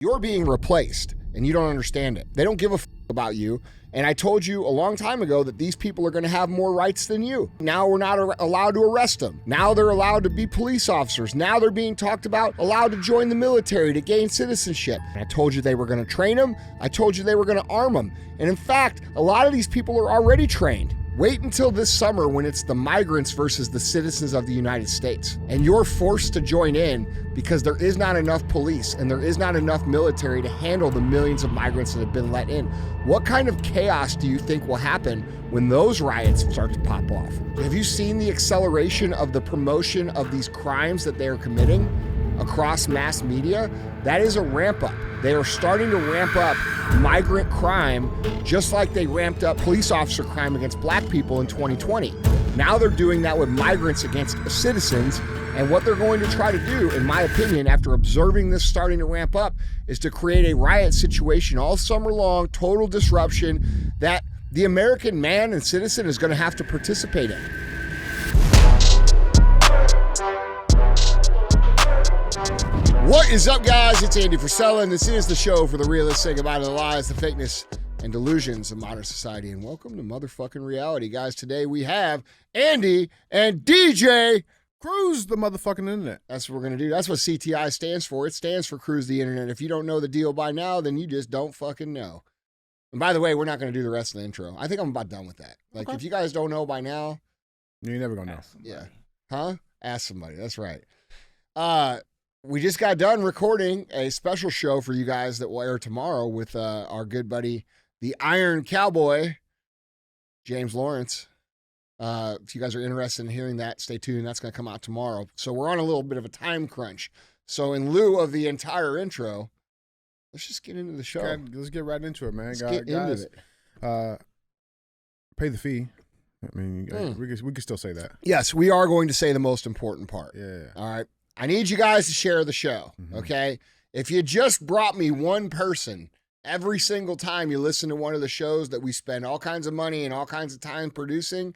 You're being replaced, and you don't understand it. They don't give a about you. And I told you a long time ago that these people are going to have more rights than you. Now we're not allowed to arrest them. Now they're allowed to be police officers. Now they're being talked about, allowed to join the military to gain citizenship. And I told you they were going to train them. I told you they were going to arm them. And in fact, a lot of these people are already trained. Wait until this summer when it's the migrants versus the citizens of the United States. And you're forced to join in because there is not enough police and there is not enough military to handle the millions of migrants that have been let in. What kind of chaos do you think will happen when those riots start to pop off? Have you seen the acceleration of the promotion of these crimes that they are committing across mass media? That is a ramp up. They are starting to ramp up migrant crime just like they ramped up police officer crime against black people in 2020. Now they're doing that with migrants against citizens. And what they're going to try to do, in my opinion, after observing this starting to ramp up, is to create a riot situation all summer long, total disruption that the American man and citizen is going to have to participate in. What is up, guys? It's Andy Frisella, and this is the show for the realists saying goodbye to the lies, the fakeness, and delusions of modern society. And welcome to motherfucking reality, guys. Today we have Andy and DJ Cruise the motherfucking internet. That's what we're going to do. That's what CTI stands for. It stands for Cruise the Internet. If you don't know the deal by now, then you just don't fucking know. And by the way, we're not going to do the rest of the intro. I think I'm about done with that. Like, Okay. If you guys don't know by now. You're never going to know. Yeah. Huh? Ask somebody. That's right. We just got done recording a special show for you guys that will air tomorrow with our good buddy, the Iron Cowboy, James Lawrence. If you guys are interested in hearing that, stay tuned. That's going to come out tomorrow. So we're on a little bit of a time crunch. So in lieu of the entire intro, let's just get into the show. Okay, let's get right into it, man. Let's get into it. Pay the fee. I mean, we can still say that. Yes, we are going to say the most important part. Yeah. All right. I need you guys to share the show, okay? If you just brought me one person every single time you listen to one of the shows that we spend all kinds of money and all kinds of time producing,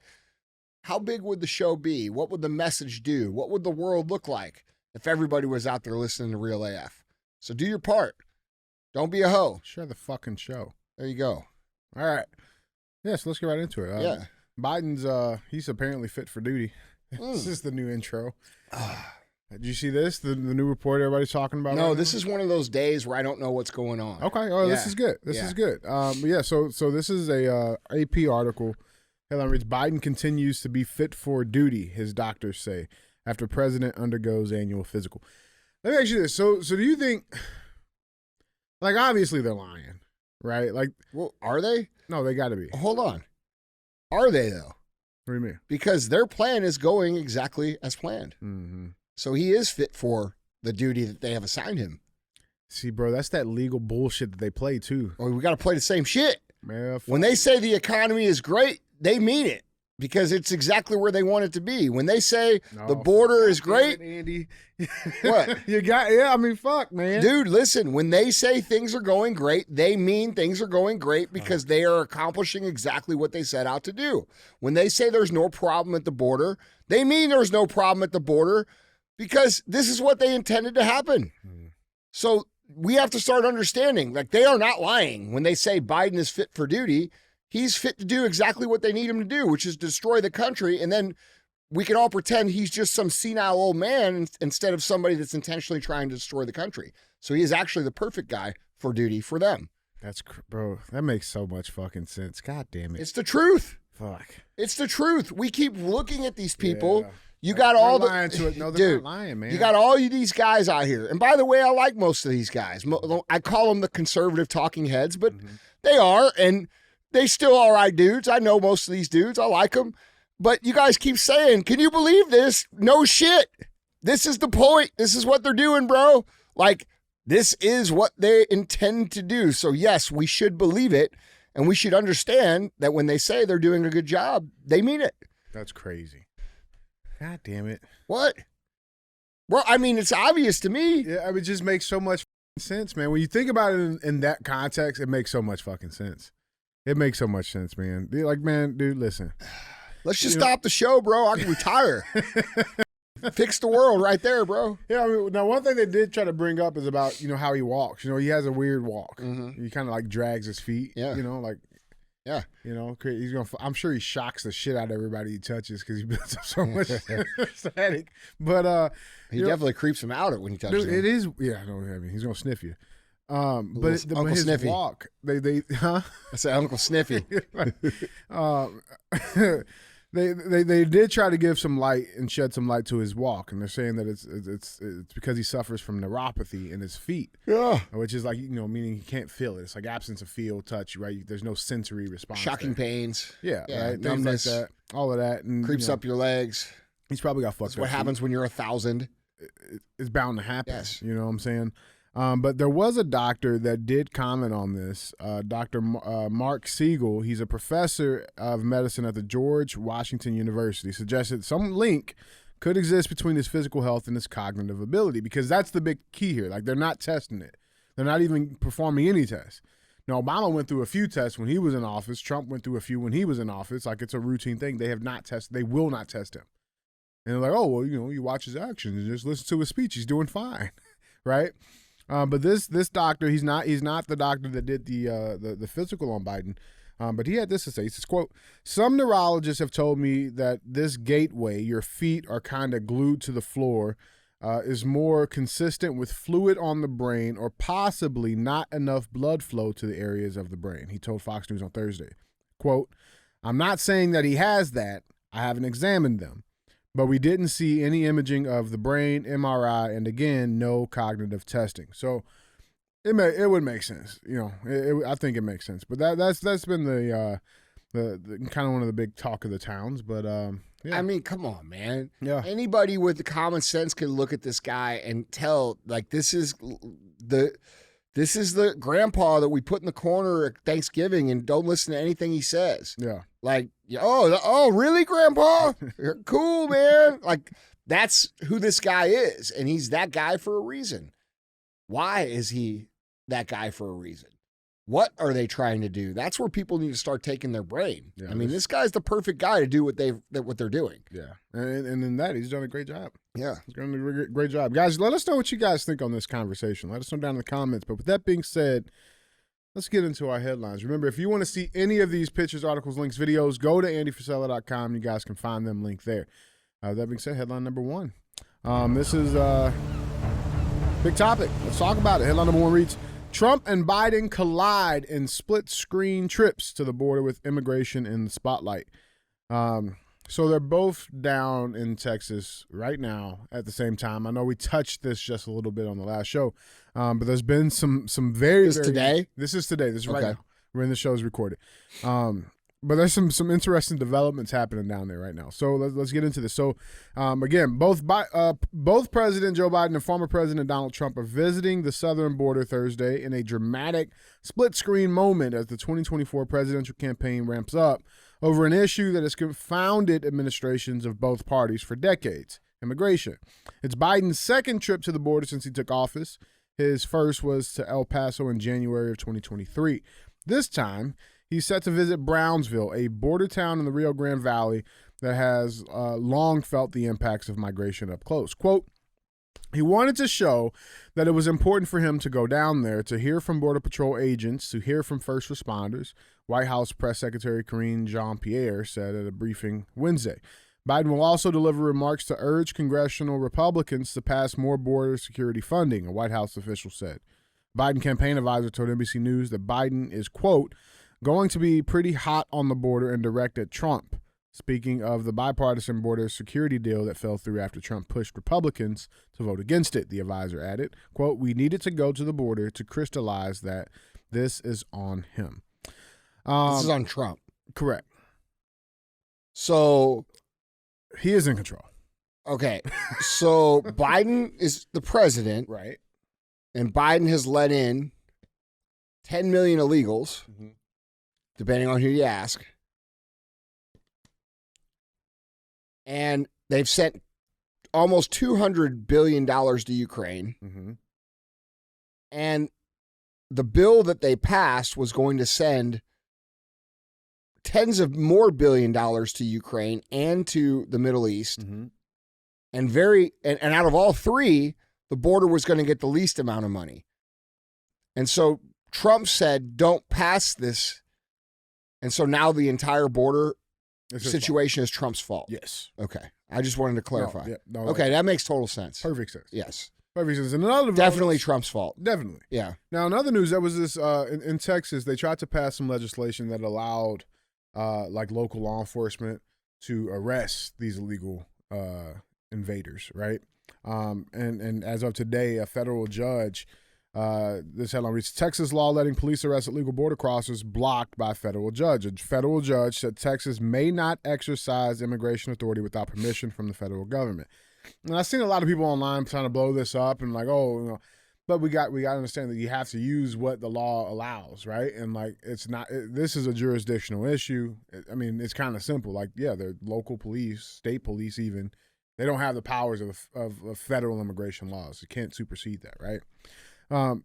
how big would the show be? What would the message do? What would the world look like if everybody was out there listening to Real AF? So do your part. Don't be a hoe. Share the fucking show. There you go. All right. Yeah, so let's get right into it. Yeah. Biden's, he's apparently fit for duty. This is the new intro. Did you see this? The new report everybody's talking about? No, right this now? is one of those days where I don't know what's going on. Okay. Oh, Yeah. This is good. This Yeah. is good. So this is a AP article. Headline reads, Biden continues to be fit for duty, his doctors say, after president undergoes annual physical. Let me ask you this. So do you think, like, obviously they're lying, right? Like, Well, are they? no, they got to be. Hold on. Are they, though? What do you mean? Because their plan is going exactly as planned. Mm-hmm. So he is fit for the duty that they have assigned him. See, bro, that's that legal bullshit that they play, too. Or we got to play the same shit. Man, When they say the economy is great, they mean it because it's exactly where they want it to be. When they say the border is great, Andy. What? Fuck, man. dude, listen, when they say things are going great, they mean things are going great because they are accomplishing exactly what they set out to do. When they say there's no problem at the border, they mean there's no problem at the border because this is what they intended to happen. So we have to start understanding, like, they are not lying when they say Biden is fit for duty. He's fit to do exactly what they need him to do, which is destroy the country. And then we can all pretend he's just some senile old man instead of somebody that's intentionally trying to destroy the country. So he is actually the perfect guy for duty for them. Bro, that makes so much fucking sense. God damn it. It's the truth. Fuck. It's the truth. We keep looking at these people. Yeah. You got all the lying to it. No, they're dude, not lying, man. You got all these guys out here. And by the way, I like most of these guys. I call them the conservative talking heads, but they are, and they still all right dudes. I know most of these dudes. I like them. But you guys keep saying, can you believe this? No shit. This is the point. This is what they're doing, bro. Like, this is what they intend to do. So yes, we should believe it. And we should understand that when they say they're doing a good job, they mean it. That's crazy. God damn it. What? Well, I mean, it's obvious to me. Yeah, it just makes so much sense, man. When you think about it in that context, it makes so much fucking sense. It makes so much sense, man. Like, man, dude, listen. Let's just stop the show, bro. I can retire. Fix the world right there, bro. Yeah, I mean, now one thing they did try to bring up is about, how he walks. He has a weird walk. Mm-hmm. He kind of like drags his feet. Yeah. Yeah. He's gonna. I'm sure he shocks the shit out of everybody he touches because he builds up so much static. But he definitely creeps him out when he touches him. It is. Yeah, I know. I mean, he's gonna sniff you. But his Sniffy. walk, they huh? I said Uncle Sniffy. They did try to give some light and shed some light to his walk, and they're saying that it's because he suffers from neuropathy in his feet. Yeah, which is like meaning he can't feel it. It's like absence of feel, touch. Right? There's no sensory response. Shocking pains. Yeah, right? Numbness. Things like that, all of that, and Creeps up your legs. He's probably got fucked That's up. what happens when you're 1,000. It's bound to happen. Yes. You know what I'm saying? But there was a doctor that did comment on this, Dr. Mark Siegel. He's a professor of medicine at the George Washington University. Suggested some link could exist between his physical health and his cognitive ability, because that's the big key here. Like, they're not testing it. They're not even performing any tests. Now, Obama went through a few tests when he was in office. Trump went through a few when he was in office. Like, it's a routine thing. They have not tested. They will not test him. And they're like, oh, well, you watch his actions and just listen to his speech. He's doing fine, right? But this doctor, he's not the doctor that did the physical on Biden. But he had this to say. He says, quote, "Some neurologists have told me that this gateway, your feet are kind of glued to the floor, is more consistent with fluid on the brain or possibly not enough blood flow to the areas of the brain." He told Fox News on Thursday, quote, "I'm not saying that he has that. I haven't examined them. But we didn't see any imaging of the brain, MRI, and again, no cognitive testing." So it would make sense, I think it makes sense. But that's been the kind of one of the big talk of the towns. But yeah. I mean, come on, man. Yeah. Anybody with the common sense can look at this guy and tell, like, this is the grandpa that we put in the corner at Thanksgiving and don't listen to anything he says. Yeah. Like, oh, really, Grandpa? You're cool, man. Like, that's who this guy is, and he's that guy for a reason. Why is he that guy for a reason? What are they trying to do? That's where people need to start taking their brain. Yeah, I mean, this guy's the perfect guy to do what they're doing. Yeah, and in that, he's done a great job. Yeah. He's done a great job. Guys, let us know what you guys think on this conversation. Let us know down in the comments. But with that being said, let's get into our headlines. Remember, if you want to see any of these pictures, articles, links, videos, go to andyfrisella.com. You guys can find them linked there. That being said, headline number one. This is a big topic. Let's talk about it. Headline number one reads, "Trump and Biden collide in split-screen trips to the border with immigration in the spotlight." So they're both down in Texas right now at the same time. I know we touched this just a little bit on the last show, but there's been some very today? This is today. This is right Okay. now. When the show's recorded. But there's some interesting developments happening down there right now. So let's get into this. So again, both President Joe Biden and former President Donald Trump are visiting the southern border Thursday in a dramatic split-screen moment as the 2024 presidential campaign ramps up over an issue that has confounded administrations of both parties for decades: immigration. It's Biden's second trip to the border since he took office. His first was to El Paso in January of 2023. This time, he's set to visit Brownsville, a border town in the Rio Grande Valley that has long felt the impacts of migration up close. Quote, "He wanted to show that it was important for him to go down there to hear from Border Patrol agents, to hear from first responders," White House Press Secretary Karine Jean-Pierre said at a briefing Wednesday. Biden will also deliver remarks to urge congressional Republicans to pass more border security funding, a White House official said. Biden campaign advisor told NBC News that Biden is, quote, "going to be pretty hot on the border and direct at Trump." Speaking of the bipartisan border security deal that fell through after Trump pushed Republicans to vote against it, the advisor added, quote, "We needed to go to the border to crystallize that this is on him." This is on Trump. Correct. So he is in control. Okay. So Biden is the president. Right. And Biden has let in 10 million illegals, depending on who you ask. And they've sent almost $200 billion to Ukraine. Mm-hmm. And the bill that they passed was going to send tens of more $1 billion to Ukraine and to the Middle East. Mm-hmm. And out of all three, the border was going to get the least amount of money. And so Trump said, don't pass this. And so now the entire border situation is Trump's fault. Yes. Okay. I just wanted to clarify. Okay, that makes total sense. Perfect sense. Yes. Perfect sense. And another definitely Trump's fault. Definitely. Yeah. Now, in other news, there was this in Texas, they tried to pass some legislation that allowed like local law enforcement to arrest these illegal invaders, right? And as of today, a federal judge, this headline reads, Texas law letting police arrest illegal border crossers blocked by federal judge. A federal judge said Texas may not exercise immigration authority without permission from the federal government. And I've seen a lot of people online trying to blow this up and like, oh, you know, but we got to understand that you have to use what the law allows, right? And like, it's not. This is a jurisdictional issue. I mean, it's kind of simple. Like, yeah, they're local police, state police, even. They don't have the powers of federal immigration laws. You can't supersede that, right?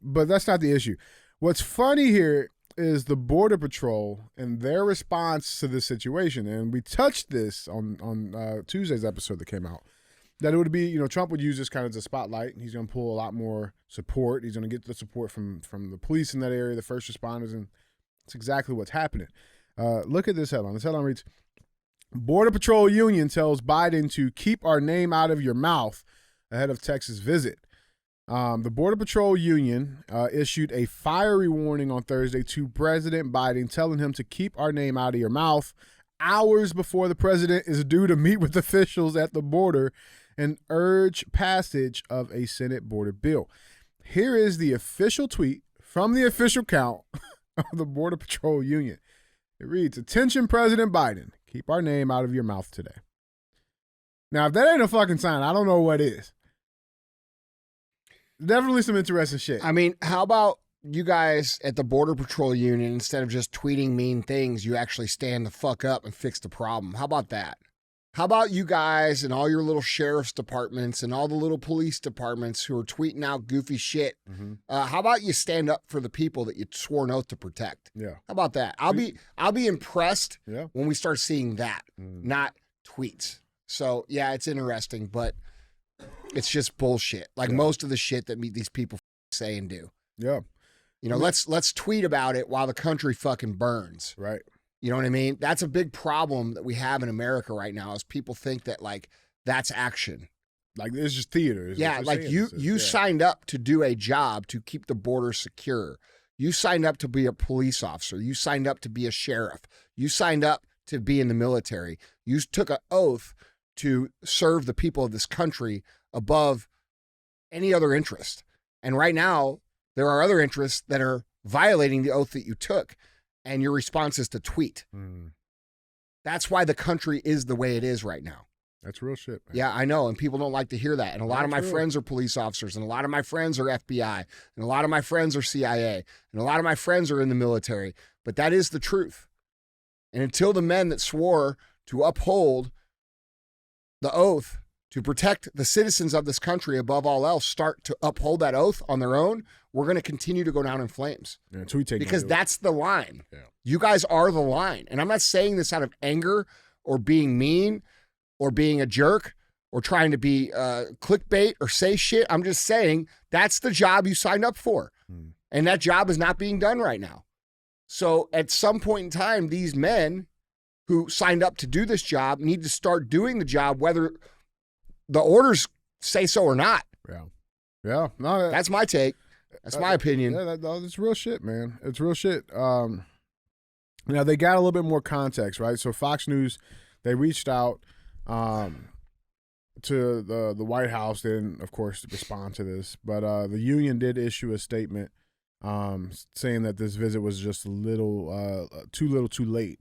But that's not the issue. What's funny here is the Border Patrol and their response to this situation. And we touched this on Tuesday's episode that came out. That it would be, you know, Trump would use this kind of as a spotlight. He's going to pull a lot more support. He's going to get the support from the police in that area, the first responders, and it's exactly what's happening. Look at this headline. This headline reads, Border Patrol Union tells Biden to keep our name out of your mouth ahead of Texas visit. The Border Patrol Union issued a fiery warning on Thursday to President Biden, telling him to keep our name out of your mouth hours before the president is due to meet with officials at the border and urge passage of a Senate border bill. Here is the official tweet from the official count of the Border Patrol Union. It reads, attention, President Biden, keep our name out of your mouth today. Now, if that ain't a fucking sign, I don't know what is. Definitely some interesting shit. I mean, how about you guys at the Border Patrol Union, instead of just tweeting mean things, you actually stand the fuck up and fix the problem? How about that? How about you guys and all your little sheriff's departments and all the little police departments who are tweeting out goofy shit? Mm-hmm. How about you stand up for the people that you swore an oath to protect? Yeah. How about that? I'll be impressed when we start seeing that, not tweets. So yeah, it's interesting, but it's just bullshit. Like most of the shit that these people say and do. Yeah. You know, let's tweet about it while the country fucking burns. Right. You know what I mean? That's a big problem that we have in America right now is people think that like that's action. Like it's just theater. Yeah, like you signed up to do a job to keep the border secure. You signed up to be a police officer. You signed up to be a sheriff. You signed up to be in the military. You took an oath to serve the people of this country above any other interest. And right now, there are other interests that are violating the oath that you took. And your response is to tweet. That's why the country is the way it is right now. That's real shit, man. Yeah, I know. And people don't like to hear that. And a lot of my friends are police officers. And a lot of my friends are FBI. And a lot of my friends are CIA. And a lot of my friends are in the military. But that is the truth. And until the men that swore to uphold the oath to protect the citizens of this country above all else start to uphold that oath on their own, we're going to continue to go down in flames. Yeah, because that's the line. Yeah. You guys are the line. And I'm not saying this out of anger or being mean or being a jerk or trying to be clickbait or say shit. I'm just saying that's the job you signed up for. And that job is not being done right now. So at some point in time, these men who signed up to do this job need to start doing the job, whether the orders say so or not. Yeah. Yeah. No, that's my take. That's my opinion. Yeah, that's real shit, man. It's real shit. Now, they got a little bit more context, right? So Fox News, they reached out to the White House. They didn't, of course, respond to this. But the union did issue a statement saying that this visit was just a little too late.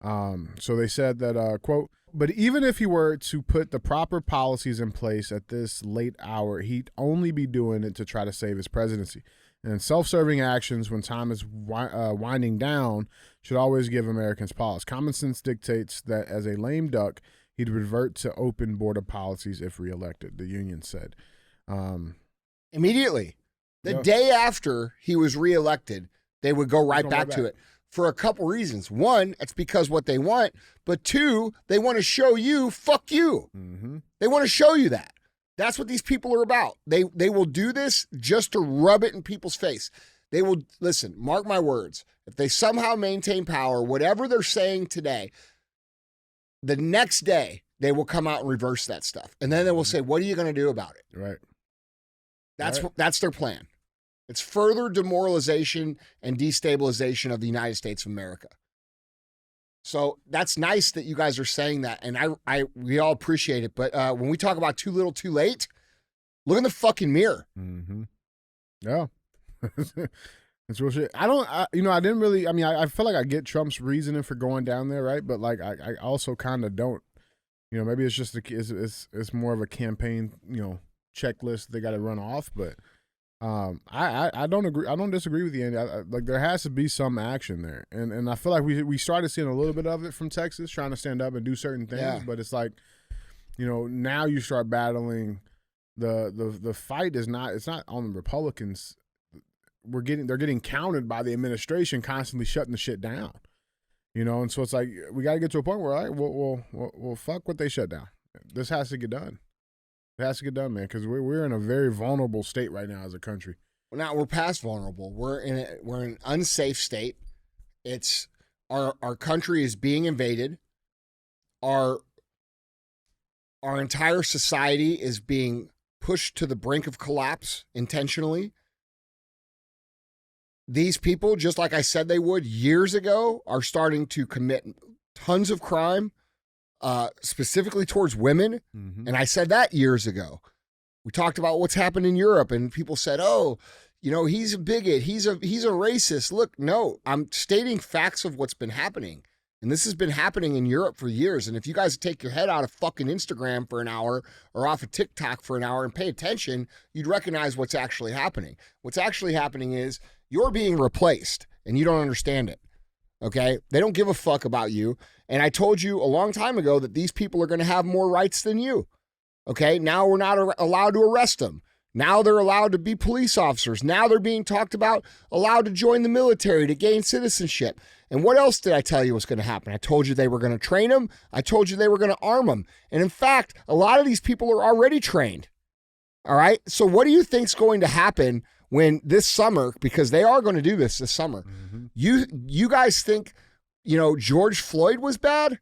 So they said that, quote, but even if he were to put the proper policies in place at this late hour, he'd only be doing it to try to save his presidency. And self-serving actions when time is winding down should always give Americans pause. Common sense dictates that as a lame duck, he'd revert to open border policies if reelected, the union said. Immediately. The day after he was reelected, they would go right back to it. for a couple reasons. One, it's because what they want, but two, they want to show you, fuck you. Mm-hmm. They want to show you that. That's what these people are about. They will do this just to rub it in people's face. They will, listen, mark my words, if they somehow maintain power, whatever they're saying today, the next day they will come out and reverse that stuff. And then they will say, what are you going to do about it? Right. That's their plan. It's further demoralization and destabilization of the United States of America. So that's nice that you guys are saying that, and we all appreciate it. But when we talk about too little, too late, look in the fucking mirror. Mm-hmm. Yeah, it's real shit. I didn't really. I mean, I feel like I get Trump's reasoning for going down there, right? But like, I also kind of don't. You know, maybe it's just it's more of a campaign, checklist they got to run off, but. I don't agree. I don't disagree with you, Andy. Like there has to be some action there, and I feel like we started seeing a little bit of it from Texas, trying to stand up and do certain things. Yeah. But it's like, now you start battling the fight is not. It's not on the Republicans. They're getting countered by the administration constantly shutting the shit down. And so it's like we got to get to a point where we'll fuck what they shut down. This has to get done. It has to get done, man, because we're in a very vulnerable state right now as a country. Well, now we're past vulnerable. We're in an unsafe state. It's our country is being invaded. Our entire society is being pushed to the brink of collapse intentionally. These people, just like I said they would years ago, are starting to commit tons of crime. Specifically towards women. Mm-hmm. And I said that years ago. We talked about what's happened in Europe and people said, oh, he's a bigot. He's a racist. Look, no, I'm stating facts of what's been happening. And this has been happening in Europe for years. And if you guys take your head out of fucking Instagram for an hour or off of TikTok for an hour and pay attention, you'd recognize what's actually happening. What's actually happening is you're being replaced and you don't understand it. Okay? They don't give a fuck about you. And I told you a long time ago that these people are going to have more rights than you. Okay? Now we're not allowed to arrest them. Now they're allowed to be police officers. Now they're being talked about, allowed to join the military to gain citizenship. And what else did I tell you was going to happen? I told you they were going to train them. I told you they were going to arm them. And in fact, a lot of these people are already trained. All right? So what do you think's going to happen when this summer, because they are going to do this summer, mm-hmm. you guys think, George Floyd was bad?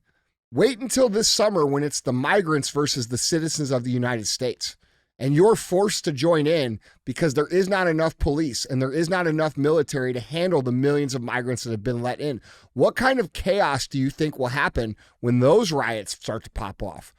Wait until this summer when it's the migrants versus the citizens of the United States. And you're forced to join in because there is not enough police and there is not enough military to handle the millions of migrants that have been let in. What kind of chaos do you think will happen when those riots start to pop off?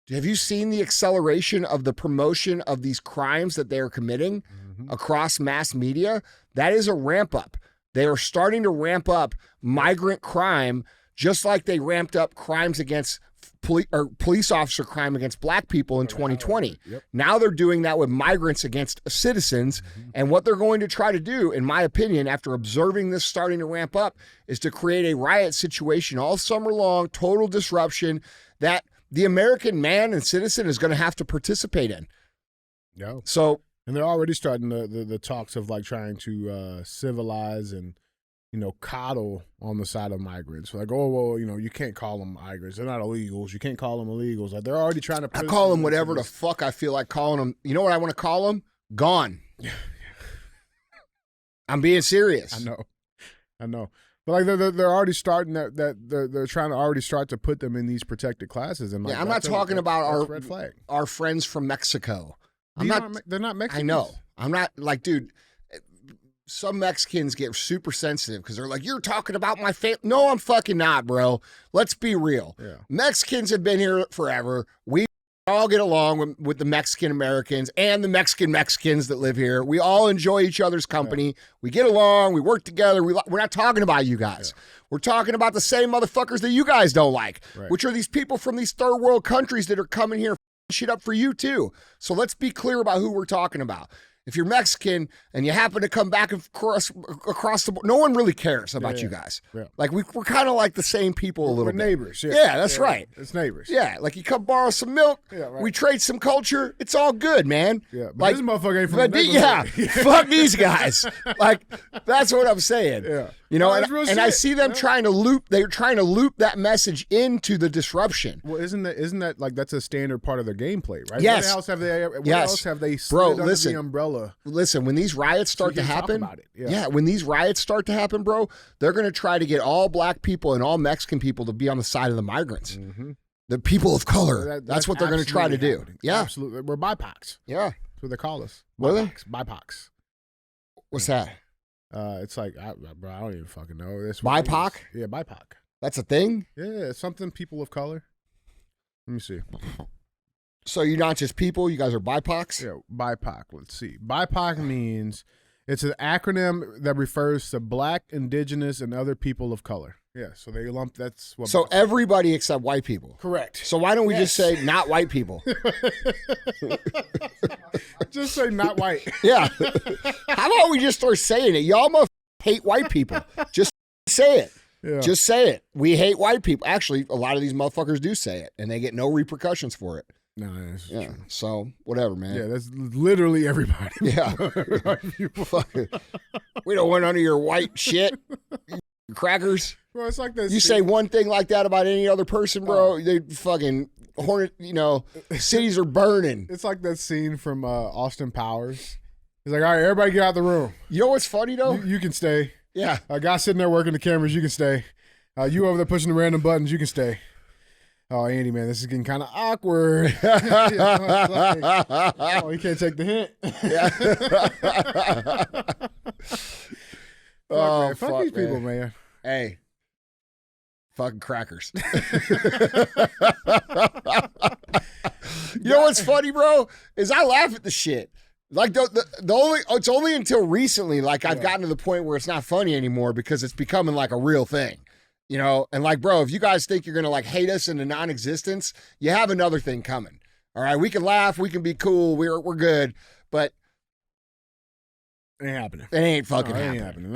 Have you seen the acceleration of the promotion of these crimes that they are committing mm-hmm. across mass media? That is a ramp up. They are starting to ramp up migrant crime just like they ramped up crimes against police officer crime against black people in 2020. Yep. Now they're doing that with migrants against citizens. Mm-hmm. And what they're going to try to do, in my opinion, after observing this starting to ramp up, is to create a riot situation all summer long, total disruption that the American man and citizen is going to have to participate in. Yeah. So, and they're already starting the talks of like trying to civilize and, coddle on the side of migrants. Like, oh, well, you can't call them migrants. They're not illegals. You can't call them illegals. Like, they're already trying to. I call them whatever the fuck I feel like calling them. You know what I want to call them? Gone. I'm being serious. I know. But like they're already starting that they're trying to already start to put them in these protected classes. And like, I'm not talking about red flag. Our friends from Mexico. They're not Mexicans. I know. I'm not like, dude. Some Mexicans get super sensitive because they're like, you're talking about my family. No, I'm fucking not, bro. Let's be real. Yeah. Mexicans have been here forever. We all get along with the Mexican Americans and the Mexican Mexicans that live here. We all enjoy each other's company. Yeah. We get along. We work together. We're not talking about you guys. Yeah. We're talking about the same motherfuckers that you guys don't like, right. Which are these people from these third world countries that are coming here shit up for you too. So let's be clear about who we're talking about. If you're Mexican and you happen to come back across the board, no one really cares about you guys. Yeah. Like we're kind of like the same people a little bit. Neighbors. Yeah, that's right. It's neighbors. Yeah, like you come borrow some milk. Yeah, right. We trade some culture. It's all good, man. Yeah, but like this motherfucker ain't from the neighborhood. Fuck these guys. Like that's what I'm saying. Yeah. You know, No, and I see them trying to loop. They're trying to loop that message into the disruption. Well, isn't that like that's a standard part of their gameplay, right? Yes. What else have they slid under the umbrella? Listen, when these riots start to happen, when these riots start to happen, bro, they're going to try to get all black people and all Mexican people to be on the side of the migrants. Mm-hmm. The people of color. That's what they're going to try to do. Happening. Yeah. Absolutely. We're BIPOCs. Yeah. That's what they call us. What are they? BIPOCs. What's that? It's like, bro, I don't even fucking know. BIPOC? Yeah, BIPOC. That's a thing? Yeah, it's something people of color. Let me see. So you're not just people, you guys are BIPOCs? Yeah, BIPOC. Let's see. BIPOC means it's an acronym that refers to Black, Indigenous, and other people of color. Yeah, so they lump that's what. So everybody except white people. Correct. So why don't we just say not white people? Just say not white. Yeah. How about we just start saying it? Y'all must hate white people. Just say it. Yeah. Just say it. We hate white people. Actually, a lot of these motherfuckers do say it, and they get no repercussions for it. No, that's yeah. true. So whatever, man. Yeah, that's literally everybody. Yeah. We don't want none of your white shit. Crackers. Bro, it's like this. You say one thing like that about any other person, bro, they fucking hornet. Cities are burning. It's like that scene from Austin Powers. He's like, all right, everybody get out the room. You know what's funny though? You can stay. Yeah. A guy sitting there working the cameras, you can stay. You over there pushing the random buttons, you can stay. Oh, Andy, man, this is getting kind of awkward. Oh, he can't take the hint. Fuck these people, man. Hey, fucking crackers. You know what's funny, bro? Is I laugh at the shit. Like it's only until recently, like I've gotten to the point where it's not funny anymore because it's becoming like a real thing. And like, bro, if you guys think you're going to like hate us into non-existence, you have another thing coming. All right. We can laugh. We can be cool. We're good. But it ain't happening. It ain't fucking happening.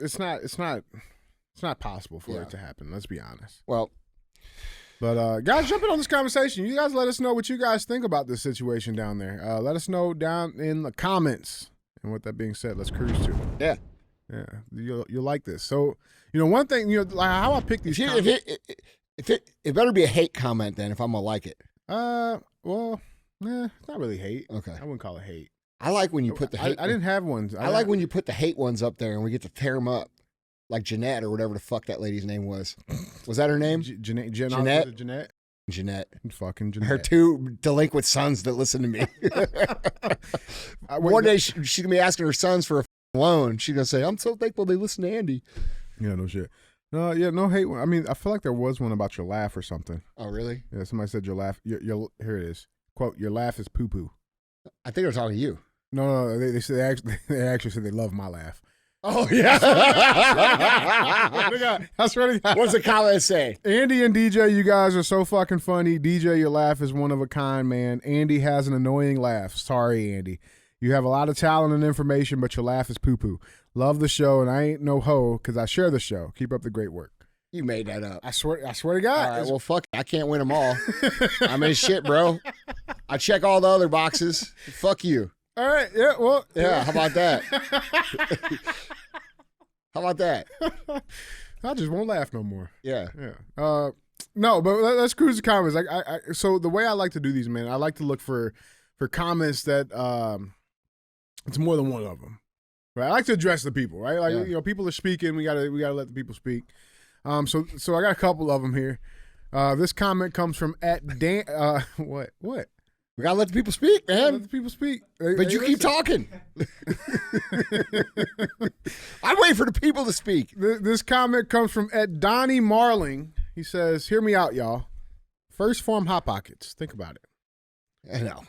It's not possible for it to happen. Let's be honest. Well, but guys, jumping on this conversation, you guys let us know what you guys think about this situation down there. Let us know down in the comments. And with that being said, let's cruise to it. Yeah. Yeah. You'll like this. So, one thing, like how I pick these comments. It better be a hate comment then if I'm going to like it. Well, it's not really hate. Okay. I wouldn't call it hate. I like when you put the hate. I didn't have ones. I like when you put the hate ones up there and we get to tear them up. Like Jeanette or whatever the fuck that lady's name was. Was that her name? Jeanette. Jeanette. Fucking Jeanette. Her two delinquent sons that listen to me. One day she's going to be asking her sons for a loan. She's going to say, I'm so thankful they listen to Andy. Yeah, no shit. No hate. I mean, I feel like there was one about your laugh or something. Oh, really? Yeah, somebody said your laugh. Here it is. Quote, your laugh is poo-poo. I think they're talking to you. No. They actually said they love my laugh. Oh, yeah. I swear to God. What's the comment say? Andy and DJ, you guys are so fucking funny. DJ, your laugh is one of a kind, man. Andy has an annoying laugh. Sorry, Andy. You have a lot of talent and information, but your laugh is poo-poo. Love the show, and I ain't no hoe because I share the show. Keep up the great work. You made that up. I swear to God. All right, well, fuck. I can't win them all. I'm in shit, bro. I check all the other boxes. Fuck you. All right. Yeah. Well. Yeah. How about that? How about that? I just won't laugh no more. Yeah. Yeah. No, but let's cruise the comments. So the way I like to do these, man, I like to look for comments that it's more than one of them. Right. I like to address the people. Right. Like people are speaking. We gotta let the people speak. So I got a couple of them here. This comment comes from @Dan. What? We gotta let the people speak, man. Let the people speak. But you keep talking. I wait for the people to speak. This comment comes from @Donnie Marling. He says, "Hear me out, y'all. First form Hot Pockets. Think about it." I know.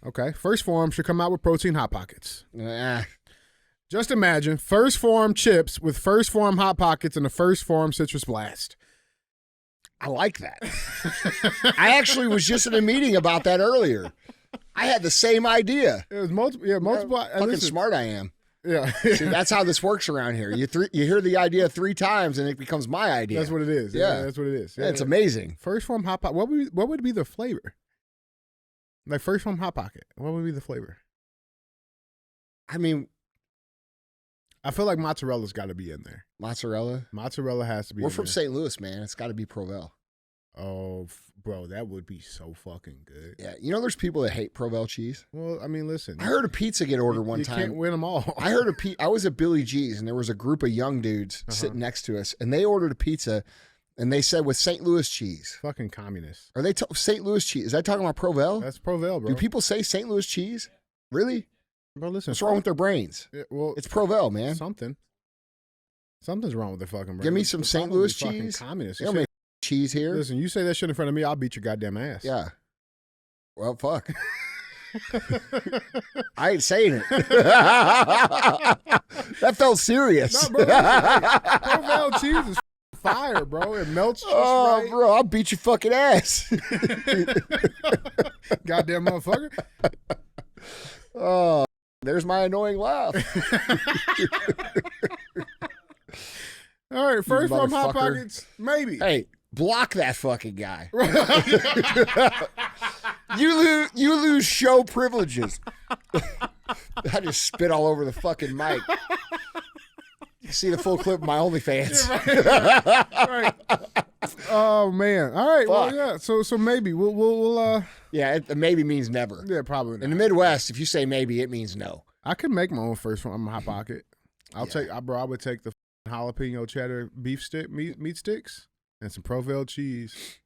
Okay. First form should come out with protein Hot Pockets. Nah. Just imagine first form chips with first form Hot Pockets and a first form Citrus Blast. I like that. I actually was just in a meeting about that earlier. I had the same idea. It was multiple. Yeah, multiple. Fucking smart I am. Yeah. See, that's how this works around here. You hear the idea 3 times and it becomes my idea. That's what it is. Yeah. That's what it is. Yeah, it's amazing. First from Hot Pocket. What would be the flavor? Like first from Hot Pocket. What would be the flavor? I mean, I feel like mozzarella's got to be in there. mozzarella. Mozzarella has to be. We're from St. Louis, man. It's got to be Provel. Oh, bro, that would be so fucking good. Yeah, you know, there's people that hate Provel cheese. Well, I mean, listen. I heard a pizza get ordered one time. You can't win them all. I heard I was at Billy G's, and there was a group of young dudes sitting next to us, and they ordered a pizza, and they said with St. Louis cheese. Fucking communists. Are they St. Louis cheese? Is that talking about Provel? That's Provel, bro. Do people say St. Louis cheese? Really? Bro, listen. What's wrong with their brains? Yeah, well, It's Provel, man. Something's wrong with their fucking brain. Give me some St. Louis cheese. Communists. They don't make cheese here. Listen, you say that shit in front of me, I'll beat your goddamn ass. Yeah. Well, fuck. I ain't saying it. That felt serious. No, bro. Provel cheese is fire, bro. It melts just right. Bro, I'll beat your fucking ass. Goddamn motherfucker. Oh, there's my annoying laugh. All right, first from Hot Pockets, maybe. Hey, block that fucking guy. You lose show privileges. I just spit all over the fucking mic. You see the full clip of my OnlyFans. Right. Oh man. All right. Fuck. Well, yeah. So maybe we'll Yeah, it maybe means never. yeah, probably not. In the Midwest, if you say maybe, it means no. I could make my own first from Hot Pocket. I would take the jalapeno cheddar beef stick meat sticks and some Provel cheese.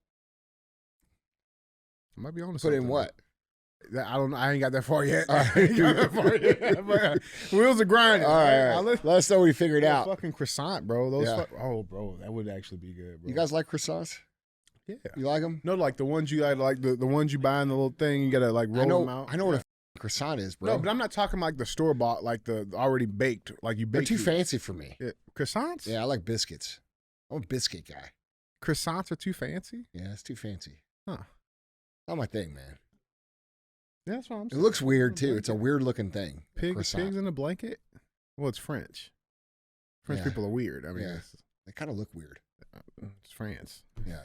I might be on to Put something. in what? I don't know. I ain't got that far yet. All right. I ain't got that far yet. But, wheels are grinding. All right. Let us know what you figured out. Fucking croissant, bro. Those Yeah. bro, that would actually be good, bro. You guys like croissants? Yeah. You like them? No, like the ones you like the ones you buy in the little thing. You gotta like roll them out. I know what a croissant is, bro. No, but I'm not talking like the store bought, like the already baked, like you They're bake. too fancy for me. Yeah. Croissants? Yeah, I like biscuits. I'm a biscuit guy. Croissants are too fancy? Yeah, it's too fancy. Huh. Not my thing, man. Yeah, that's what I'm It saying. looks weird too. It's a weird looking thing. Pigs in a blanket? Well, it's French. French Yeah. people are weird. I mean, Yeah. They kind of look weird. it's France. Yeah.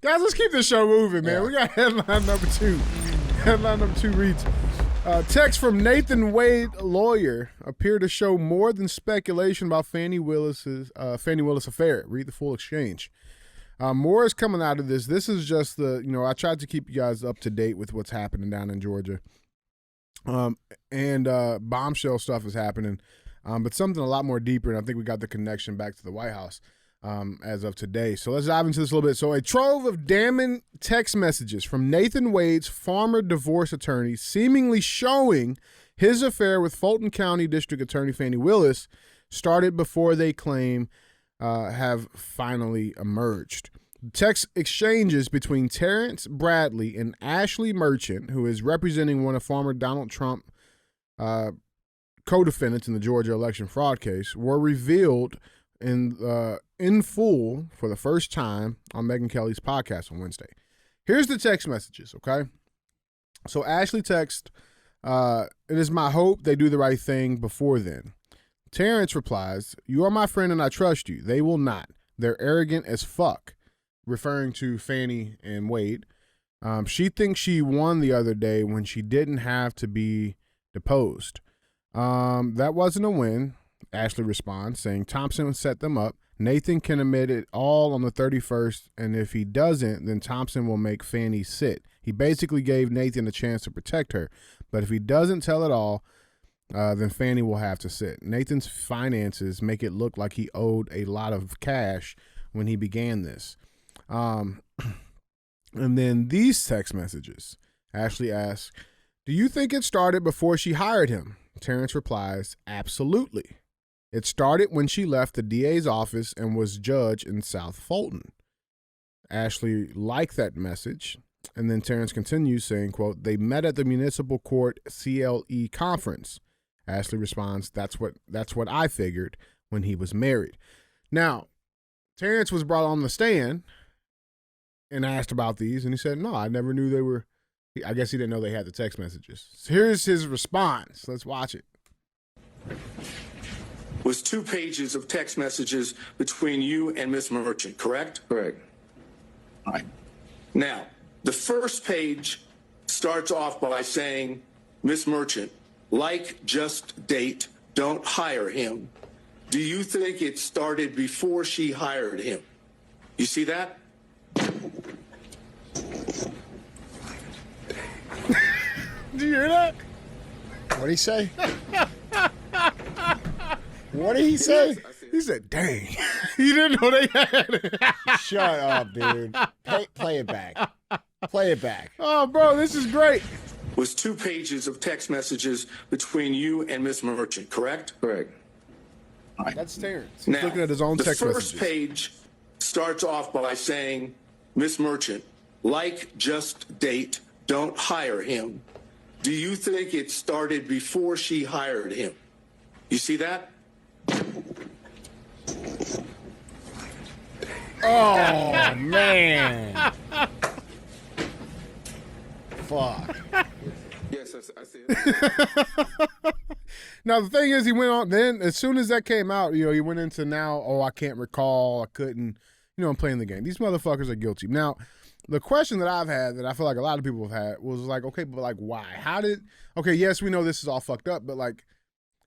Guys, let's keep this show moving, man. Yeah. We got headline number 2. Headline number 2 reads, text from Nathan Wade lawyer appear to show more than speculation about Fani Willis affair. Read the full exchange. More is coming out of this. This is just I tried to keep you guys up to date with what's happening down in Georgia. And bombshell stuff is happening. But something a lot more deeper, and I think we got the connection back to the White House as of today. So let's dive into this a little bit. So a trove of damning text messages from Nathan Wade's former divorce attorney seemingly showing his affair with Fulton County District Attorney Fani Willis started before they claim have finally emerged. Text exchanges between Terrence Bradley and Ashley Merchant, who is representing one of former Donald Trump co-defendants in the Georgia election fraud case, were revealed in full for the first time on Megyn Kelly's podcast on Wednesday. Here's the text messages, okay? So Ashley texts, it is my hope they do the right thing before then. Terrence replies, you are my friend and I trust you. They will not. They're arrogant as fuck, referring to Fani and Wade. She thinks she won the other day when she didn't have to be deposed. That wasn't a win, Ashley responds, saying Thompson set them up. Nathan can admit it all on the 31st, and if he doesn't, then Thompson will make Fani sit. He basically gave Nathan a chance to protect her, but if he doesn't tell it all, then Fani will have to sit. Nathan's finances make it look like he owed a lot of cash when he began this. And then these text messages. Ashley asks, do you think it started before she hired him? Terrence replies, absolutely. It started when she left the DA's office and was judge in South Fulton. Ashley liked that message. And then Terrence continues saying, quote, they met at the municipal court CLE conference. Ashley responds, that's what I figured when he was married. Now, Terrence was brought on the stand and asked about these, and he said, no, I never knew they were I guess he didn't know they had the text messages. So here's his response. Let's watch it. Was 2 pages of text messages between you and Miss Merchant, correct? Correct. All right. Now, the first page starts off by saying, Miss Merchant, like, just date, don't hire him. Do you think it started before she hired him? You see that? Do you hear that? What'd he say? What did he say? He said, dang. He didn't know they had it. Shut up, dude. Play it back. Play it back. Oh, bro, this is great. Was 2 pages of text messages between you and Miss Merchant, correct? Correct. All right. That's Terrence. He's Now, looking at his own text the messages. first page starts off by saying, Miss Merchant, like, just date, don't hire him. Do you think it started before she hired him? You see that? Oh, man. Fuck. Yes, I see it. Now, the thing is, he went on, then as soon as that came out, he went into now, I can't recall, I couldn't, I'm playing the game. These motherfuckers are guilty. Now, the question that I've had, that I feel like a lot of people have had, was like, okay, but like, why? Yes, we know this is all fucked up, but like,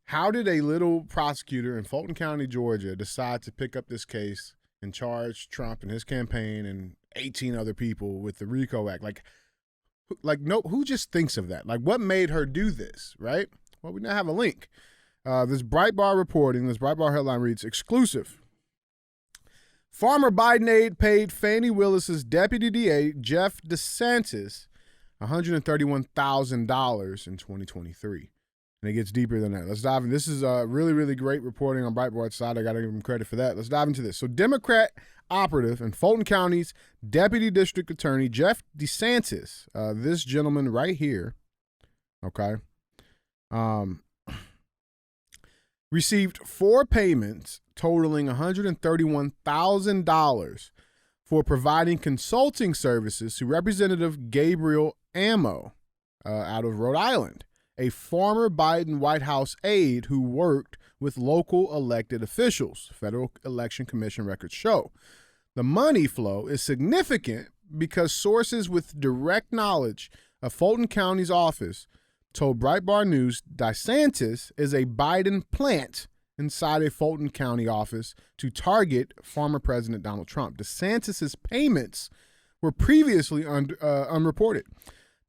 how did a little prosecutor in Fulton County, Georgia, decide to pick up this case and charge Trump and his campaign and 18 other people with the RICO Act? No, who just thinks of that? Like, what made her do this, right? Well, we now have a link. This Breitbart headline reads, exclusive. Former Biden aide paid Fani Willis's deputy DA, Jeff DeSantis, $131,000 in 2023. And it gets deeper than that. Let's dive in. This is really, really great reporting on Breitbart's side. I got to give him credit for that. Let's dive into this. So Democrat operative in Fulton County's Deputy District Attorney, Jeff DeSantis, this gentleman right here, okay, received 4 payments totaling $131,000 for providing consulting services to Representative Gabriel Amo out of Rhode Island, a former Biden White House aide who worked with local elected officials, Federal Election Commission records show. The money flow is significant because sources with direct knowledge of Fulton County's office told Breitbart News DeSantis is a Biden plant inside a Fulton County office to target former President Donald Trump. DeSantis' payments were previously unreported.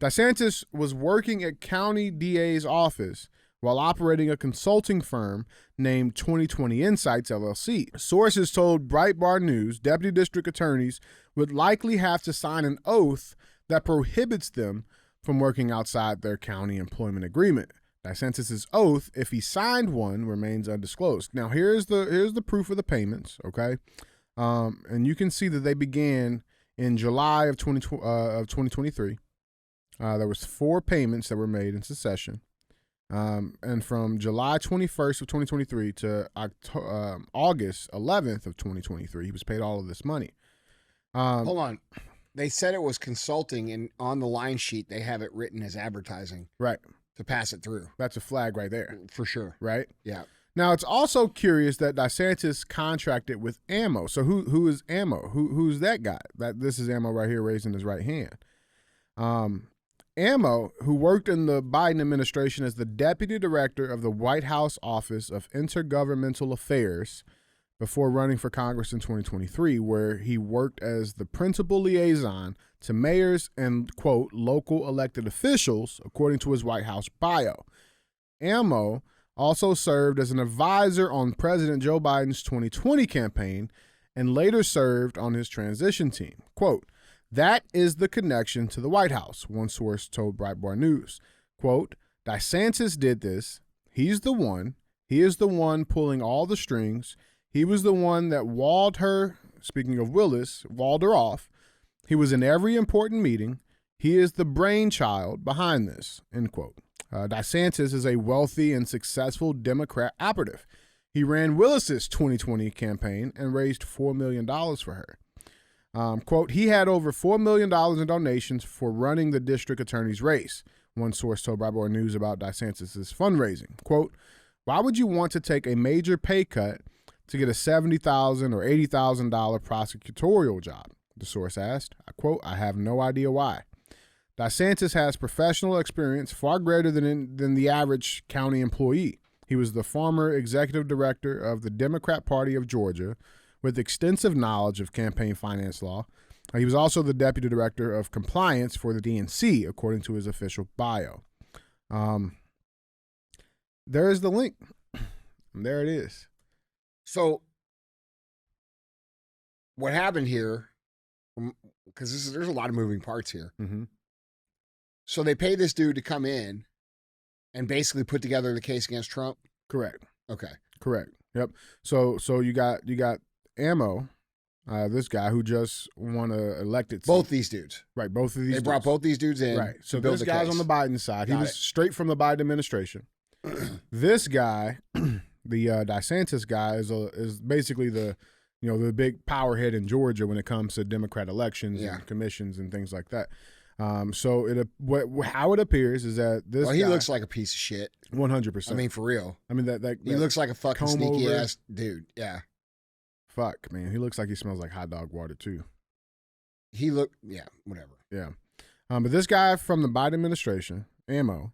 DeSantis was working at County DA's office while operating a consulting firm named 2020 Insights, LLC. Sources told Breitbart News deputy district attorneys would likely have to sign an oath that prohibits them from working outside their county employment agreement. DeSantis' oath, if he signed one, remains undisclosed. Now, here's the proof of the payments, okay? And you can see that they began in July of 2023. There was 4 payments that were made in succession. And from July 21st of 2023 to August 11th of 2023, he was paid all of this money. Hold on. They said it was consulting, and on the line sheet, they have it written as advertising. Right. To pass it through. That's a flag right there. For sure. Right? Yeah. Now, it's also curious that DeSantis contracted with Amo. So who is Amo? Who's that guy? This is Amo right here raising his right hand. Amo, who worked in the Biden administration as the deputy director of the White House Office of Intergovernmental Affairs before running for Congress in 2023, where he worked as the principal liaison to mayors and, quote, local elected officials, according to his White House bio. Amo also served as an advisor on President Joe Biden's 2020 campaign and later served on his transition team. Quote, that is the connection to the White House, one source told Breitbart News. Quote, DeSantis did this. He's the one. He is the one pulling all the strings. He was the one that walled her, speaking of Willis, walled her off. He was in every important meeting. He is the brainchild behind this, end quote. DeSantis is a wealthy and successful Democrat operative. He ran Willis's 2020 campaign and raised $4 million for her. Quote, he had over $4 million in donations for running the district attorney's race. One source told Brightboard News about DeSantis' fundraising. Quote, why would you want to take a major pay cut to get a $70,000 or $80,000 prosecutorial job? The source asked. I quote, I have no idea why. DeSantis has professional experience far greater than the average county employee. He was the former executive director of the Democrat Party of Georgia with extensive knowledge of campaign finance law. He was also the deputy director of compliance for the DNC, according to his official bio. There is the link. There it is. So what happened here, because there's a lot of moving parts here. Mm-hmm. So they pay this dude to come in and basically put together the case against Trump? Correct. Okay. Correct. Yep. So you got Ammo, this guy who just won a elected seat. Both these dudes. Right, both of these They brought both these dudes in. Right. So to build this the guy's case. on the Biden side. He Got was it. straight from the Biden administration. This guy, the DeSantis guy, is basically the big powerhead in Georgia when it comes to Democrat elections and commissions and things like that. So how it appears is that this Well, he guy, looks like a piece of shit. 100%. I mean, for real. I mean that He looks like a fucking comb sneaky over. ass dude. Yeah. Fuck, man. He looks like he smells like hot dog water too. Whatever. Yeah. But this guy from the Biden administration, Ammo,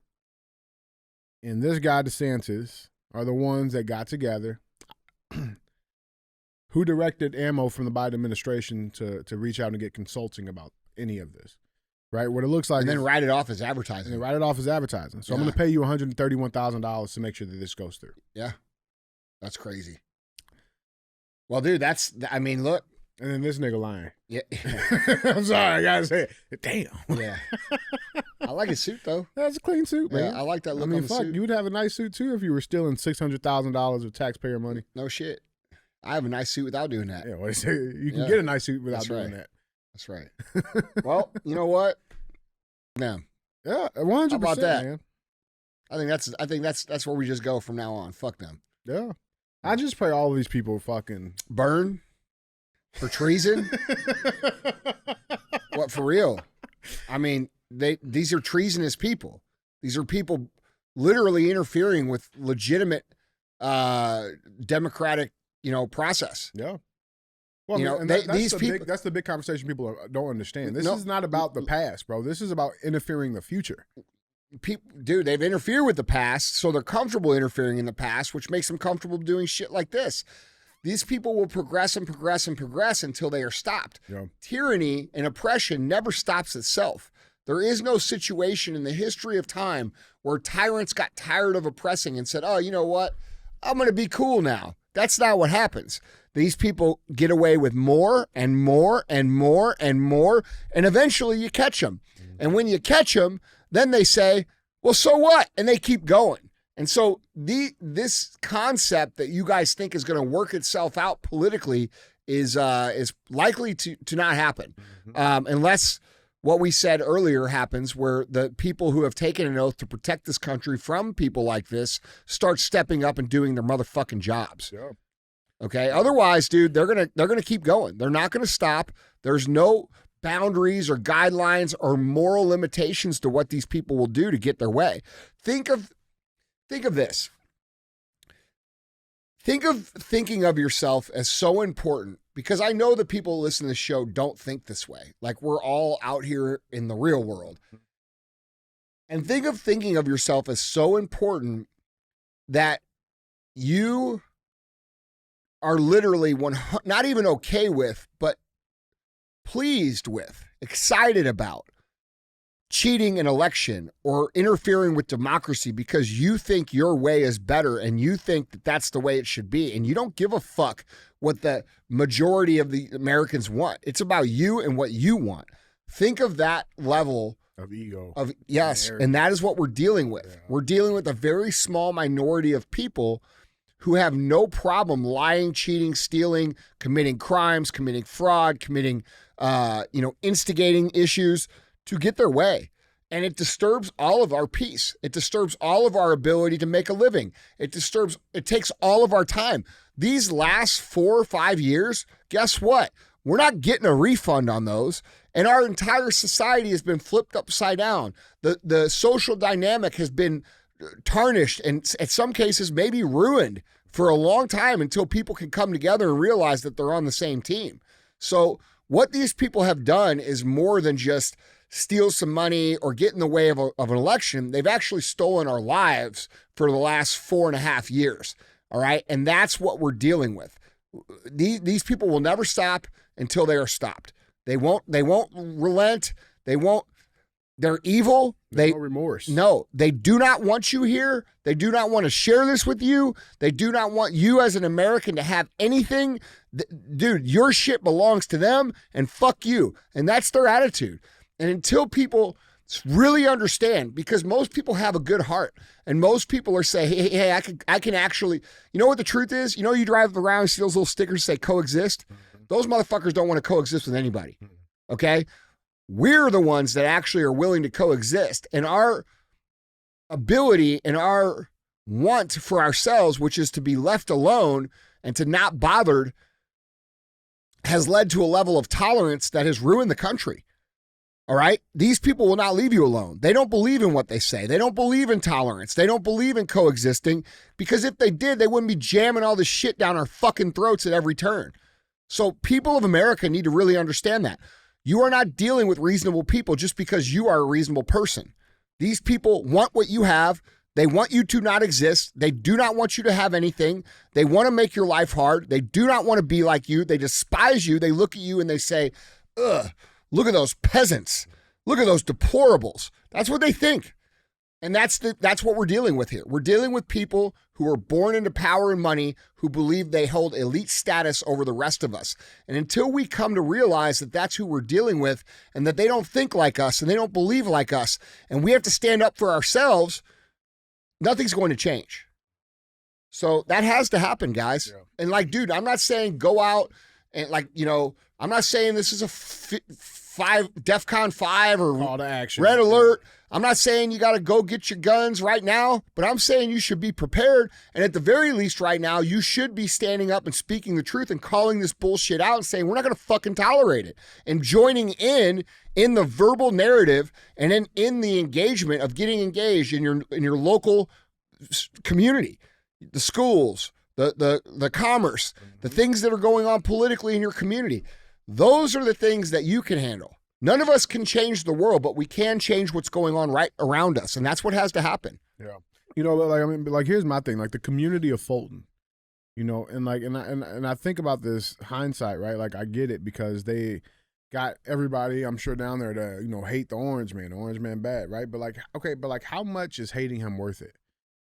and this guy DeSantis are the ones that got together. Who directed Ammo from the Biden administration to reach out and get consulting about any of this? Right? What it looks like. And then is, write it off as and advertising. then write it off as advertising. So I'm Yeah. going to pay you $131,000 to make sure that this goes through. Yeah. That's crazy. Well, dude, look. And then this nigga lying. Yeah. I'm sorry, I gotta say it. Damn. Yeah. I like his suit, though. That's a clean suit, man. Yeah, I like that look I mean, on the fuck, suit. you would have a nice suit too if you were stealing $600,000 of taxpayer money. No shit. I have a nice suit without doing that. Yeah, well, they say you can Yeah. get a nice suit without That's doing right. that. That's right. Well, you know what? No. Yeah, 100%. How about that? Man. I think that's where we just go from now on. Fuck them. Yeah, I just pray all of these people fucking Burn for treason. What, for real? I mean, these are treasonous people. These are people literally interfering with legitimate democratic, process. Yeah. Well, You know, and that's these the people. That's the big conversation people don't understand. This No. is not about the past, bro. This is about interfering the future. People, dude, they've interfered with the past, so they're comfortable interfering in the past, which makes them comfortable doing shit like this. These people will progress and progress and progress until they are stopped. Yeah. Tyranny and oppression never stops itself. There is no situation in the history of time where tyrants got tired of oppressing and said, oh, you know what? I'm going to be cool now. That's not what happens. These people get away with more and more and more and more, and eventually you catch them. And when you catch them, then they say, well, so what? And they keep going. And so this concept that you guys think is going to work itself out politically is likely to not happen unless what we said earlier happens, where the people who have taken an oath to protect this country from people like this start stepping up and doing their motherfucking jobs. Yeah. Okay. Otherwise, dude, they're gonna keep going. They're not gonna stop. There's no boundaries or guidelines or moral limitations to what these people will do to get their way. Think of this. Think of thinking of yourself as so important, because I know that people who listen to this show don't think this way. Like, we're all out here in the real world. And think of thinking of yourself as so important that you are literally not even okay with, but pleased with, excited about cheating an election or interfering with democracy because you think your way is better and you think that that's the way it should be. And you don't give a fuck what the majority of the Americans want. It's about you and what you want. Think of that level Of ego. yes. And that is what we're dealing with. Yeah. We're dealing with a very small minority of people who have no problem lying, cheating, stealing, committing crimes, committing fraud, committing, instigating issues to get their way. And it disturbs all of our peace. It disturbs all of our ability to make a living. It takes all of our time. These last 4 or 5 years, guess what? We're not getting a refund on those. And our entire society has been flipped upside down. The social dynamic has been tarnished and in some cases maybe ruined for a long time until people can come together and realize that they're on the same team. So what these people have done is more than just steal some money or get in the way of an election. They've actually stolen our lives for the last 4.5 years. All right. And that's what we're dealing with. These people will never stop until they are stopped. They won't relent. They're evil. No remorse. No, they do not want you here. They do not want to share this with you. They do not want you as an American to have anything. Dude, your shit belongs to them and fuck you. And that's their attitude. And until people really understand, because most people have a good heart and most people are saying, hey, I can actually, you know what the truth is? You know, you drive around and see those little stickers that say coexist. Those motherfuckers don't want to coexist with anybody. Okay. We're the ones that actually are willing to coexist, and our ability and our want for ourselves, which is to be left alone and to not bothered, has led to a level of tolerance that has ruined the country. All right. These people will not leave you alone. They don't believe in what they say. They don't believe in tolerance. They don't believe in coexisting, because if they did, they wouldn't be jamming all this shit down our fucking throats at every turn. So people of America need to really understand that. You are not dealing with reasonable people just because you are a reasonable person. These people want what you have. They want you to not exist. They do not want you to have anything. They want to make your life hard. They do not want to be like you. They despise you. They look at you and they say, ugh, look at those peasants. Look at those deplorables. That's what they think. And that's what we're dealing with here. We're dealing with people who are born into power and money, who believe they hold elite status over the rest of us. And until we come to realize that that's who we're dealing with and that they don't think like us and they don't believe like us, and we have to stand up for ourselves, nothing's going to change. So that has to happen, guys. Yeah. And like, dude, I'm not saying go out and I'm not saying this is a DEFCON 5 or call to action, red alert. I'm not saying you got to go get your guns right now, but I'm saying you should be prepared. And at the very least right now, you should be standing up and speaking the truth and calling this bullshit out and saying, we're not going to fucking tolerate it. And joining in the verbal narrative and in the engagement of getting engaged in your local community, the schools, the commerce, the things that are going on politically in your community. Those are the things that you can handle. None of us can change the world, but we can change what's going on right around us, and that's what has to happen. Yeah, here's my thing. Like the community of Fulton, and I think about this hindsight, right? Like I get it because they got everybody, I'm sure, down there to hate the orange man bad, right? But how much is hating him worth it,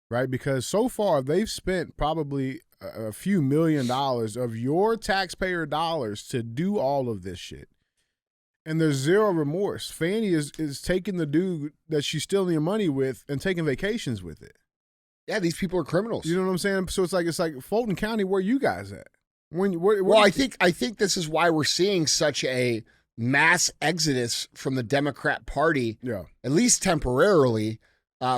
right? Because so far they've spent probably a few $1 million of your taxpayer dollars to do all of this shit. And there's zero remorse. Fani is taking the dude that she's stealing your money with and taking vacations with it. Yeah, these people are criminals. You know what I'm saying? So it's like Fulton County, where you guys at? I think this is why we're seeing such a mass exodus from the Democrat Party, at least temporarily,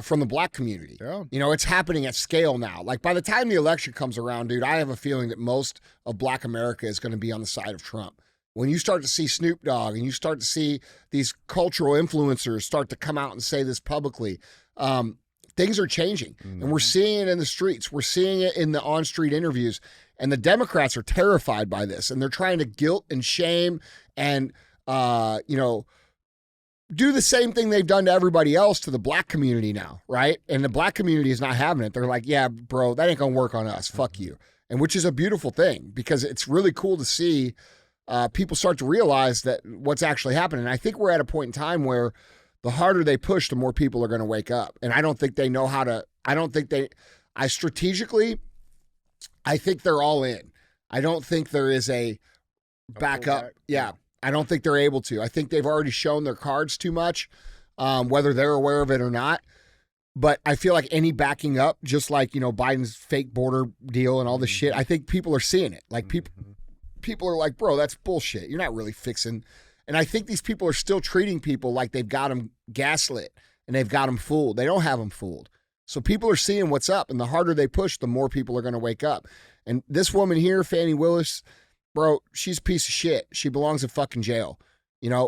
from the black community. Yeah. It's happening at scale now. Like by the time the election comes around, dude, I have a feeling that most of black America is going to be on the side of Trump. When you start to see Snoop Dogg and you start to see these cultural influencers start to come out and say this publicly, things are changing. Mm-hmm. And we're seeing it in the streets. We're seeing it in the on-street interviews. And the Democrats are terrified by this. And they're trying to guilt and shame and, do the same thing they've done to everybody else to the black community now, right? And the black community is not having it. They're like, yeah, bro, that ain't going to work on us. Fuck you. And which is a beautiful thing because it's really cool to see people start to realize that what's actually happening. And I think we're at a point in time where the harder they push, the more people are going to wake up. And I don't think they know how to, I think they're all in. I don't think there is a backup. Yeah. I don't think they're able to. I think they've already shown their cards too much, whether they're aware of it or not. But I feel like any backing up, just like, Biden's fake border deal and all this shit, I think people are seeing it. Like people are like, bro, that's bullshit. You're not really fixing. And I think these people are still treating people like they've got them gaslit and they've got them fooled. They don't have them fooled. So people are seeing what's up. And the harder they push, the more people are going to wake up. And this woman here, Fani Willis, bro, she's a piece of shit. She belongs in fucking jail,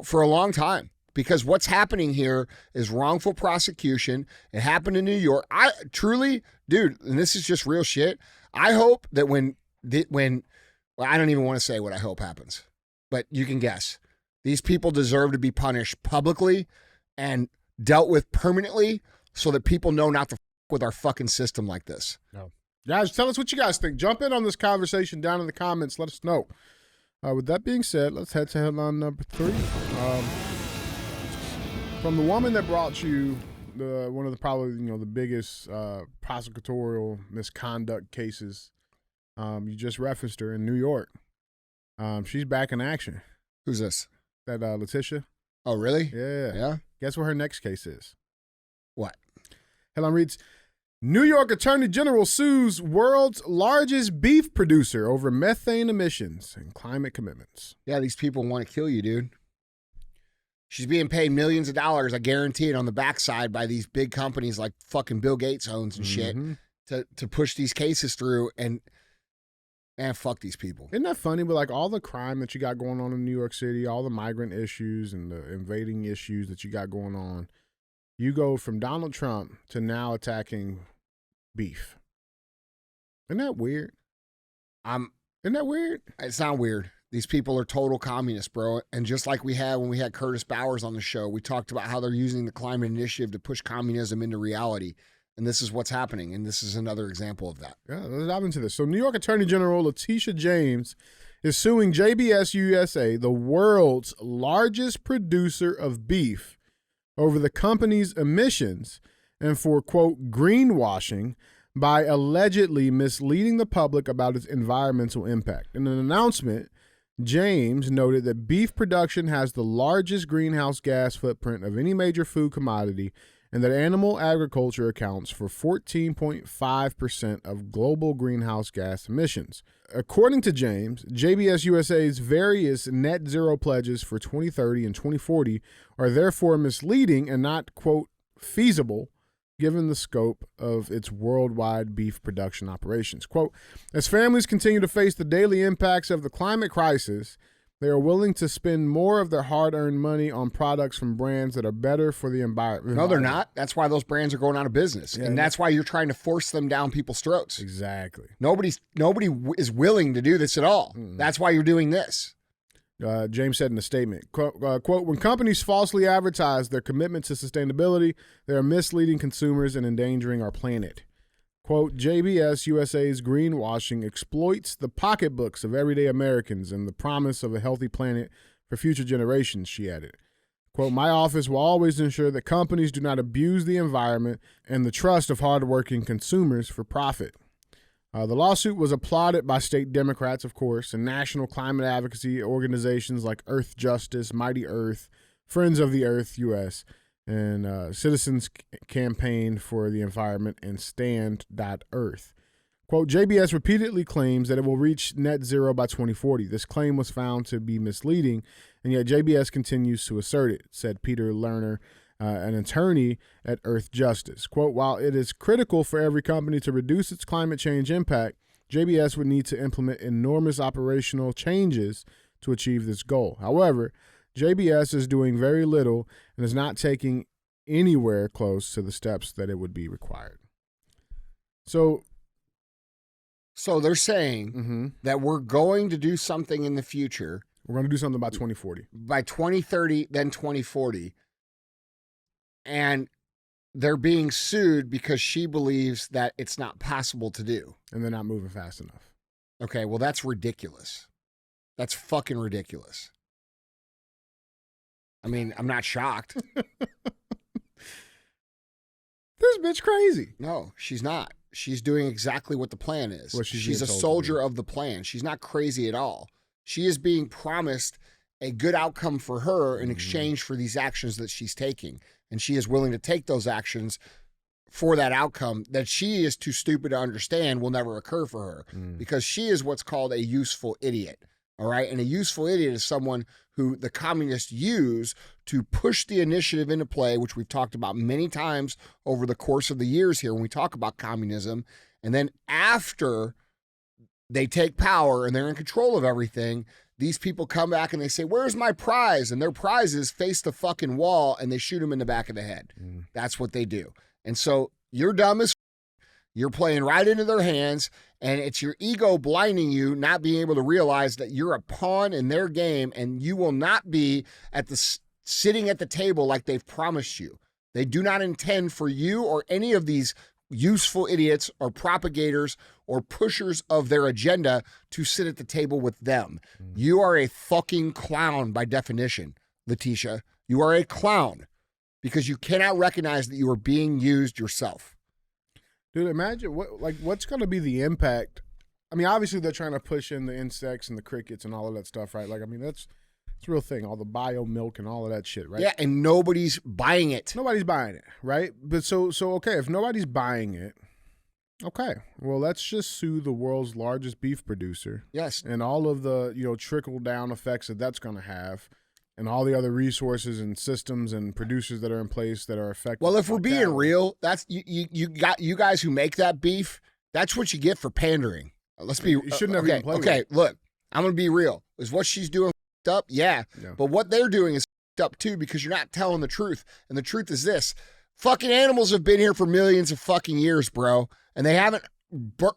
for a long time. Because what's happening here is wrongful prosecution. It happened in New York. I truly, dude, and this is just real shit. I hope that when I don't even want to say what I hope happens, but you can guess. These people deserve to be punished publicly and dealt with permanently so that people know not to with our fucking system like this. No. Guys, tell us what you guys think. Jump in on this conversation down in the comments. Let us know. With that being said, let's head to headline number 3. From the woman that brought you one of the probably the biggest prosecutorial misconduct cases, you just referenced her in New York. She's back in action. Who's this? That Letitia. Oh, really? Yeah. Guess what her next case is? What? Headline reads, New York Attorney General sues world's largest beef producer over methane emissions and climate commitments. Yeah, these people want to kill you, dude. She's being paid millions of dollars, I guarantee it, on the backside by these big companies like fucking Bill Gates owns and shit to push these cases through. And man, fuck these people. Isn't that funny? But like all the crime that you got going on in New York City, all the migrant issues and the invading issues that you got going on, you go from Donald Trump to now attacking beef. Isn't that weird? Isn't that weird? It's not weird. These people are total communists, bro. And just like we had when we had Curtis Bowers on the show, we talked about how they're using the climate initiative to push communism into reality. And this is what's happening. And this is another example of that. Yeah, let's dive into this. So New York Attorney General Letitia James is suing JBS USA, the world's largest producer of beef, over the company's emissions and for, quote, greenwashing by allegedly misleading the public about its environmental impact. In an announcement, James noted that beef production has the largest greenhouse gas footprint of any major food commodity and that animal agriculture accounts for 14.5% of global greenhouse gas emissions. According to James, JBS USA's various net zero pledges for 2030 and 2040 are therefore misleading and not, quote, feasible given the scope of its worldwide beef production operations. Quote, as families continue to face the daily impacts of the climate crisis, they are willing to spend more of their hard-earned money on products from brands that are better for the environment. No, they're not. That's why those brands are going out of business. Yeah, and that's why you're trying to force them down people's throats. Exactly. Nobody is willing to do this at all. That's why you're doing this. James said in a statement, quote, when companies falsely advertise their commitment to sustainability, they are misleading consumers and endangering our planet. Quote, JBS USA's greenwashing exploits the pocketbooks of everyday Americans and the promise of a healthy planet for future generations, she added. Quote, my office will always ensure that companies do not abuse the environment and the trust of hardworking consumers for profit. The lawsuit was applauded by state Democrats, of course, and national climate advocacy organizations like Earth Justice, Mighty Earth, Friends of the Earth US, and Citizens Campaign for the Environment and Stand.Earth. Quote, JBS repeatedly claims that it will reach net zero by 2040. This claim was found to be misleading, and yet JBS continues to assert it, said Peter Lerner, an attorney at Earth Justice. Quote, while it is critical for every company to reduce its climate change impact, JBS would need to implement enormous operational changes to achieve this goal. However, JBS is doing very little and is not taking anywhere close to the steps that it would be required. So they're saying that we're going to do something in the future. We're going to do something by 2040. By 2030, then 2040. And they're being sued because she believes that it's not possible to do. And they're not moving fast enough. Okay, well, that's ridiculous. That's fucking ridiculous. I mean, I'm not shocked. This bitch crazy. No, she's not. She's doing exactly what the plan is. What she's a soldier of the plan. She's not crazy at all. She is being promised a good outcome for her in exchange for these actions that she's taking. And she is willing to take those actions for that outcome that she is too stupid to understand will never occur for her because she is what's called a useful idiot. All right. And a useful idiot is someone who the communists use to push the initiative into play, which we've talked about many times over the course of the years here when we talk about communism. And then after they take power and they're in control of everything, these people come back and they say, where's my prize? And their prizes face the fucking wall and they shoot them in the back of the head. That's what they do. And so you're dumb as you're playing right into their hands, and it's your ego blinding you, not being able to realize that you're a pawn in their game and you will not be sitting at the table like they've promised you. They do not intend for you or any of these useful idiots or propagators or pushers of their agenda to sit at the table with them. You are a fucking clown by definition, Letitia. You are a clown because you cannot recognize that you are being used yourself. Dude, imagine what's going to be the impact. I mean, obviously they're trying to push in the insects and the crickets and all of that stuff, right? Like, I mean, that's a real thing. All the bio milk and all of that shit, right? Yeah, and nobody's buying it. Nobody's buying it, right? But so okay, if nobody's buying it, okay, well, let's just sue the world's largest beef producer. Yes. And all of the, trickle down effects that that's going to have, and all the other resources and systems and producers that are in place that are affected. Well, if we're being real, that's you guys who make that beef, that's what you get for pandering. Let's be. You shouldn't have even played with Okay, it. look, I'm gonna be real. Is what she's doing up? Yeah. But what they're doing is up too, because you're not telling the truth. And the truth is this: fucking animals have been here for millions of fucking years, bro, and they haven't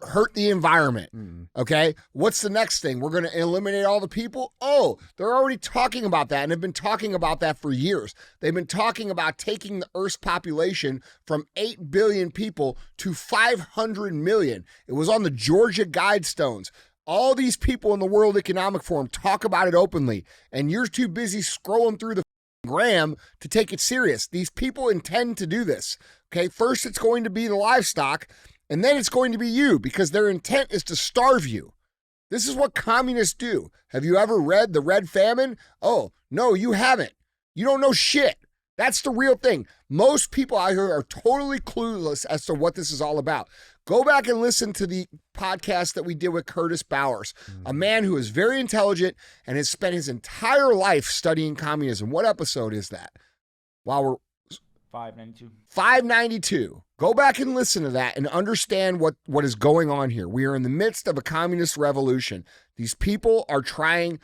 hurt the environment. Okay, what's the next thing? We're going to eliminate all the people? Oh, they're already talking about that and have been talking about that for years. They've been talking about taking the Earth's population from 8 billion people to 500 million. It was on the Georgia Guidestones. All these people in the World Economic Forum talk about it openly, and you're too busy scrolling through the gram to take it serious. These people intend to do this. Okay, first it's going to be the livestock, and then it's going to be you, because their intent is to starve you. This is what communists do. Have you ever read The Red Famine? Oh, no, you haven't. You don't know shit. That's the real thing. Most people out here are totally clueless as to what this is all about. Go back and listen to the podcast that we did with Curtis Bowers, a man who is very intelligent and has spent his entire life studying communism. What episode is that? While we're 592. 592. Go back and listen to that and understand what is going on here. We are in the midst of a communist revolution. These people are trying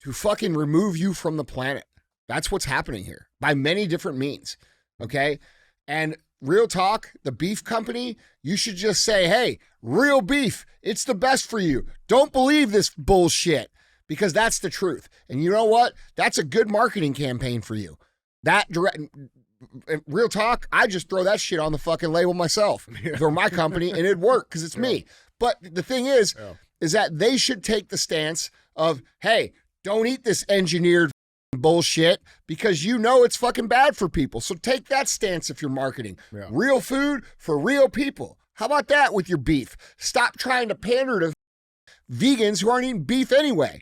to fucking remove you from the planet. That's what's happening here by many different means. Okay? And real talk, the beef company, you should just say, hey, real beef, it's the best for you. Don't believe this bullshit, because that's the truth. And you know what? That's a good marketing campaign for you. That direct, real talk, I just throw that shit on the fucking label myself for my company, and it'd work because it's me. But the thing is that they should take the stance of, hey, don't eat this engineered bullshit because you know it's fucking bad for people. So take that stance if you're marketing. Real food for real people. How about that with your beef? Stop trying to pander to vegans who aren't eating beef anyway.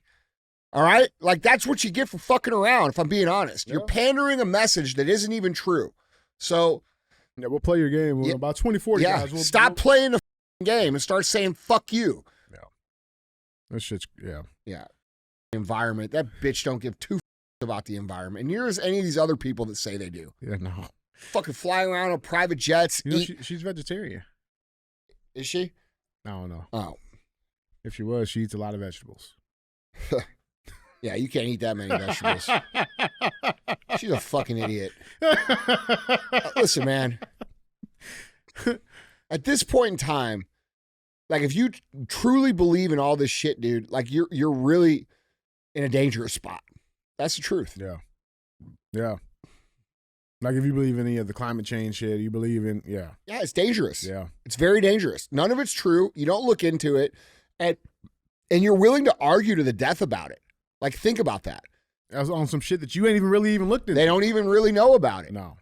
All right? Like, that's what you get for fucking around, if I'm being honest. You're pandering a message that isn't even true. So, yeah, we'll play your game. We're about 2040, guys. Stop playing the game and start saying, fuck you. Yeah. That shit's, Yeah. Environment. That bitch don't give two about the environment. And near as any of these other people that say they do. Yeah, no. Fucking flying around on private jets. You know, she's vegetarian. Is she? I don't know. Oh. If she was, she eats a lot of vegetables. Yeah, you can't eat that many vegetables. She's a fucking idiot. Listen, man. At this point in time, like, if you truly believe in all this shit, dude, like, you're really in a dangerous spot. That's the truth. Yeah. Yeah. Like, if you believe in any of the climate change shit, you believe in, Yeah, it's dangerous. Yeah. It's very dangerous. None of it's true. You don't look into it. And you're willing to argue to the death about it. Like, think about that. I was on some shit that you ain't even really even looked into. They don't even really know about it. No,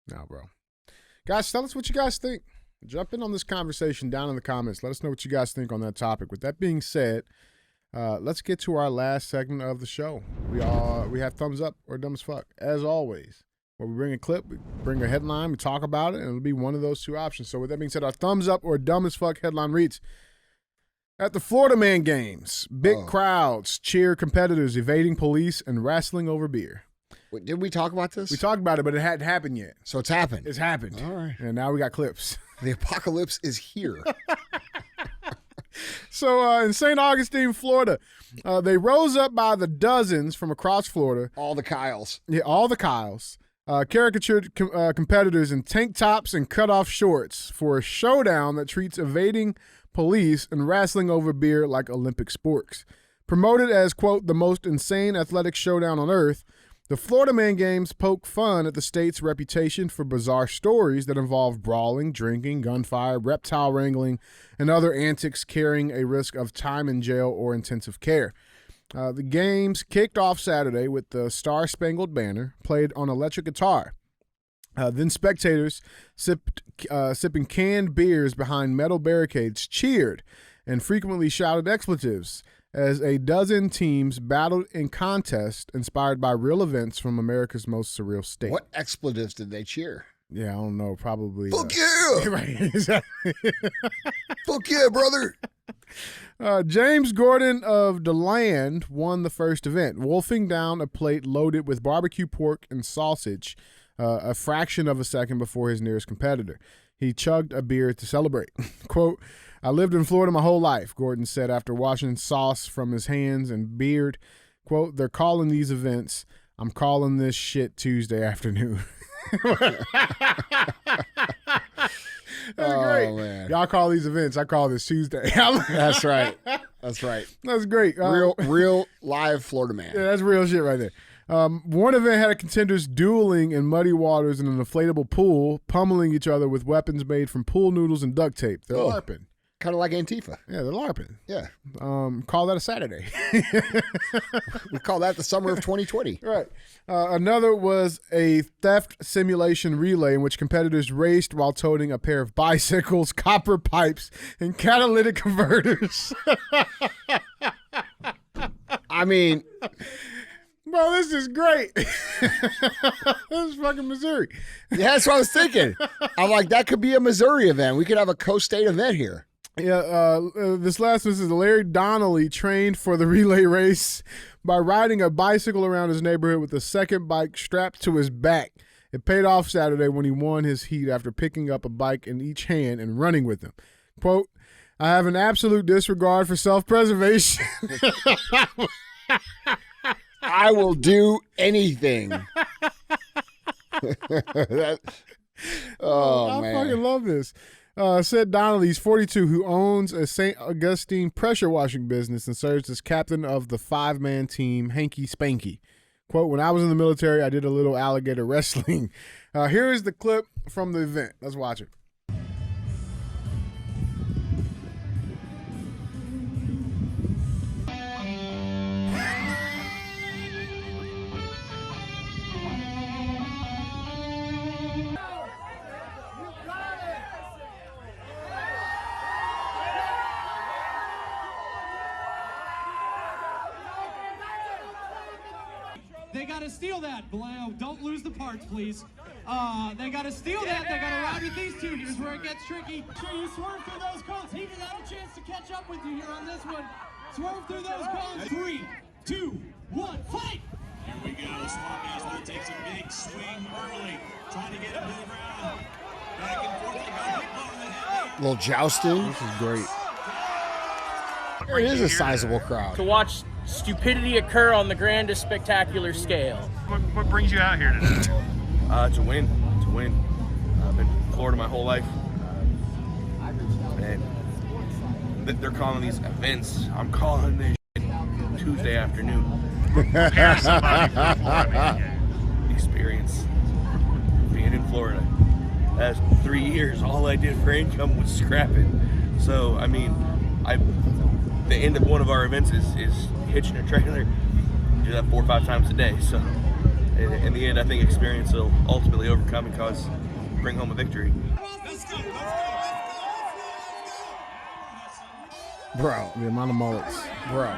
bro. Guys, tell us what you guys think. Jump in on this conversation down in the comments. Let us know what you guys think on that topic. With that being said, let's get to our last segment of the show. We have thumbs up or dumb as fuck, as always. Where we bring a clip, we bring a headline, we talk about it, and it'll be one of those two options. So with that being said, our thumbs up or dumb as fuck headline reads: at the Florida Man games, big crowds cheer competitors evading police and wrestling over beer. Wait, did we talk about this? We talked about it, but it hadn't happened yet. So it's happened. It's happened. All right. And now we got clips. The apocalypse is here. So in St. Augustine, Florida, they rose up by the dozens from across Florida. All the Kyles. Yeah, all the Kyles. Caricatured competitors in tank tops and cut-off shorts for a showdown that treats evading police and wrestling over beer like Olympic sports. Promoted as, quote, the most insane athletic showdown on earth, the Florida Man Games poke fun at the state's reputation for bizarre stories that involve brawling, drinking, gunfire, reptile wrangling, and other antics carrying a risk of time in jail or intensive care. The games kicked off Saturday with the Star Spangled Banner played on electric guitar. Then spectators sipping canned beers behind metal barricades cheered and frequently shouted expletives as a dozen teams battled in contests inspired by real events from America's most surreal state. What expletives did they cheer? Yeah, I don't know. Probably. Fuck yeah! Right. Exactly. Fuck yeah, brother! James Gordon of DeLand won the first event, wolfing down a plate loaded with barbecue pork and sausage a fraction of a second before his nearest competitor. He chugged a beer to celebrate. Quote, I lived in Florida my whole life, Gordon said after washing sauce from his hands and beard. Quote, they're calling these events. I'm calling this shit Tuesday afternoon. That's great. Man. Y'all call these events. I call this Tuesday. That's right. That's right. That's great. Real live Florida man. Yeah, that's real shit right there. One event had contenders dueling in muddy waters in an inflatable pool, pummeling each other with weapons made from pool noodles and duct tape. They're LARPing. Kind of like Antifa. Yeah, they're LARPing. Yeah. Call that a Saturday. We call that the summer of 2020. Right. Another was a theft simulation relay in which competitors raced while toting a pair of bicycles, copper pipes, and catalytic converters. I mean, bro, this is great. This is fucking Missouri. yeah, that's what I was thinking. I'm like, that could be a Missouri event. We could have a co-state event here. Yeah, this last one is Larry Donnelly trained for the relay race by riding a bicycle around his neighborhood with a second bike strapped to his back. It paid off Saturday when he won his heat after picking up a bike in each hand and running with them. Quote, I have an absolute disregard for self-preservation. I will do anything. I man. fucking love this. Said Donnelly, he's 42, who owns a St. Augustine pressure washing business and serves as captain of the 5-man team, Hanky Spanky. Quote, when I was in the military, I did a little alligator wrestling. Here is the clip from the event. Let's watch it. They got to steal that. Blau, don't lose the parts, please. They got to steal that. They got to ride with these two. Here's where it gets tricky. Sure, you swerve through those cones. He did have a chance to catch up with you here on this one. Swerve through those cones. 3, 2, 1, fight! Here we go. Swamp Ashley takes a big swing early, trying to get him to the ground. Back and forth they go. Big blow in the head. Little jousting. This is great. It is a sizable crowd. To watch stupidity occur on the grandest spectacular scale. What brings you out here today? To win. I've been in Florida my whole life. And they're calling these events. I'm calling this shit Tuesday afternoon. Here's somebody from Florida. Experience being in Florida. That's 3 years. All I did for income was scrapping. So, I mean, the end of one of our events is hitching a trailer. Do that 4 or 5 times a day. So in the end, I think experience will ultimately overcome and bring home a victory. Bro. The amount of mullets. Bro.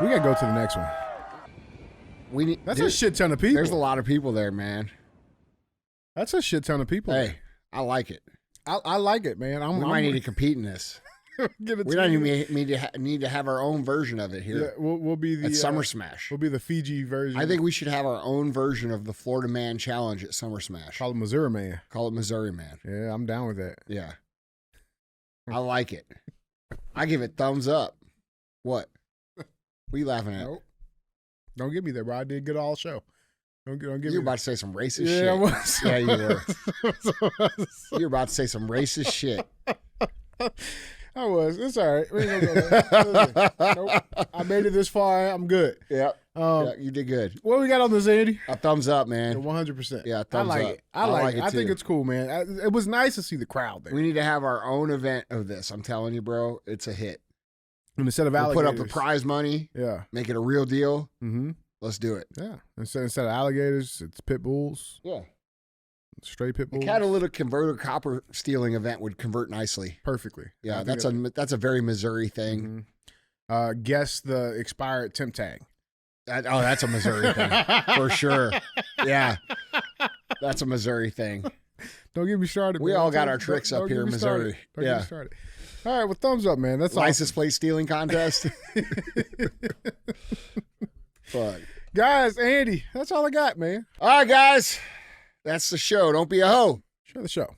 We got to go to the next one. That's a shit ton of people. There's a lot of people there, man. That's a shit ton of people. Hey, I like it. I like it, man. We might need to compete in this. Give it We to don't you. even need to have our own version of it here. Yeah, we'll be the at Summer Smash. We'll be the Fiji version. I think we should have our own version of the Florida Man Challenge at Summer Smash. call it Missouri Man. Call it Missouri Man. Yeah, I'm down with that. Yeah. I like it. I give it thumbs up. What? What are you laughing at? Nope. Don't get me there, bro. I did good all show. Don't get You me were about to say some racist Yeah, shit. I was. Yeah, you were. You were about to say some racist shit. I was. It's all right. We ain't gonna go there. Nope. I made it this far. I'm good. Yep. Um, Yeah, you did good. What we got on this, Andy? A thumbs up, man. 100%. Yeah, I thumbs like up. it. I like it. I think too. it's cool, man. It was nice to see the crowd there. We need to have our own event of this. I'm telling you, bro. It's a hit. And instead of We'll put alligators, up the prize money. Yeah. Make it a real deal. Mm-hmm. Let's do it. Yeah. Instead of alligators, it's pit bulls. Yeah. Straight pit The bulls. catalytic converter copper stealing event would convert nicely. Perfectly. Yeah, I think that's a very Missouri thing. Guess the expired temp tag. That's a Missouri thing for sure. Yeah, that's a Missouri thing. Don't get me started. We man. all got Don't- our tricks don't up get here in me started. Missouri. Don't get Yeah. me started. All right, well, thumbs up, man. That's License plate stealing contest. Fuck. Guys, Andy, that's all I got, man. All right, guys, that's the show. Don't be a hoe. Share the show.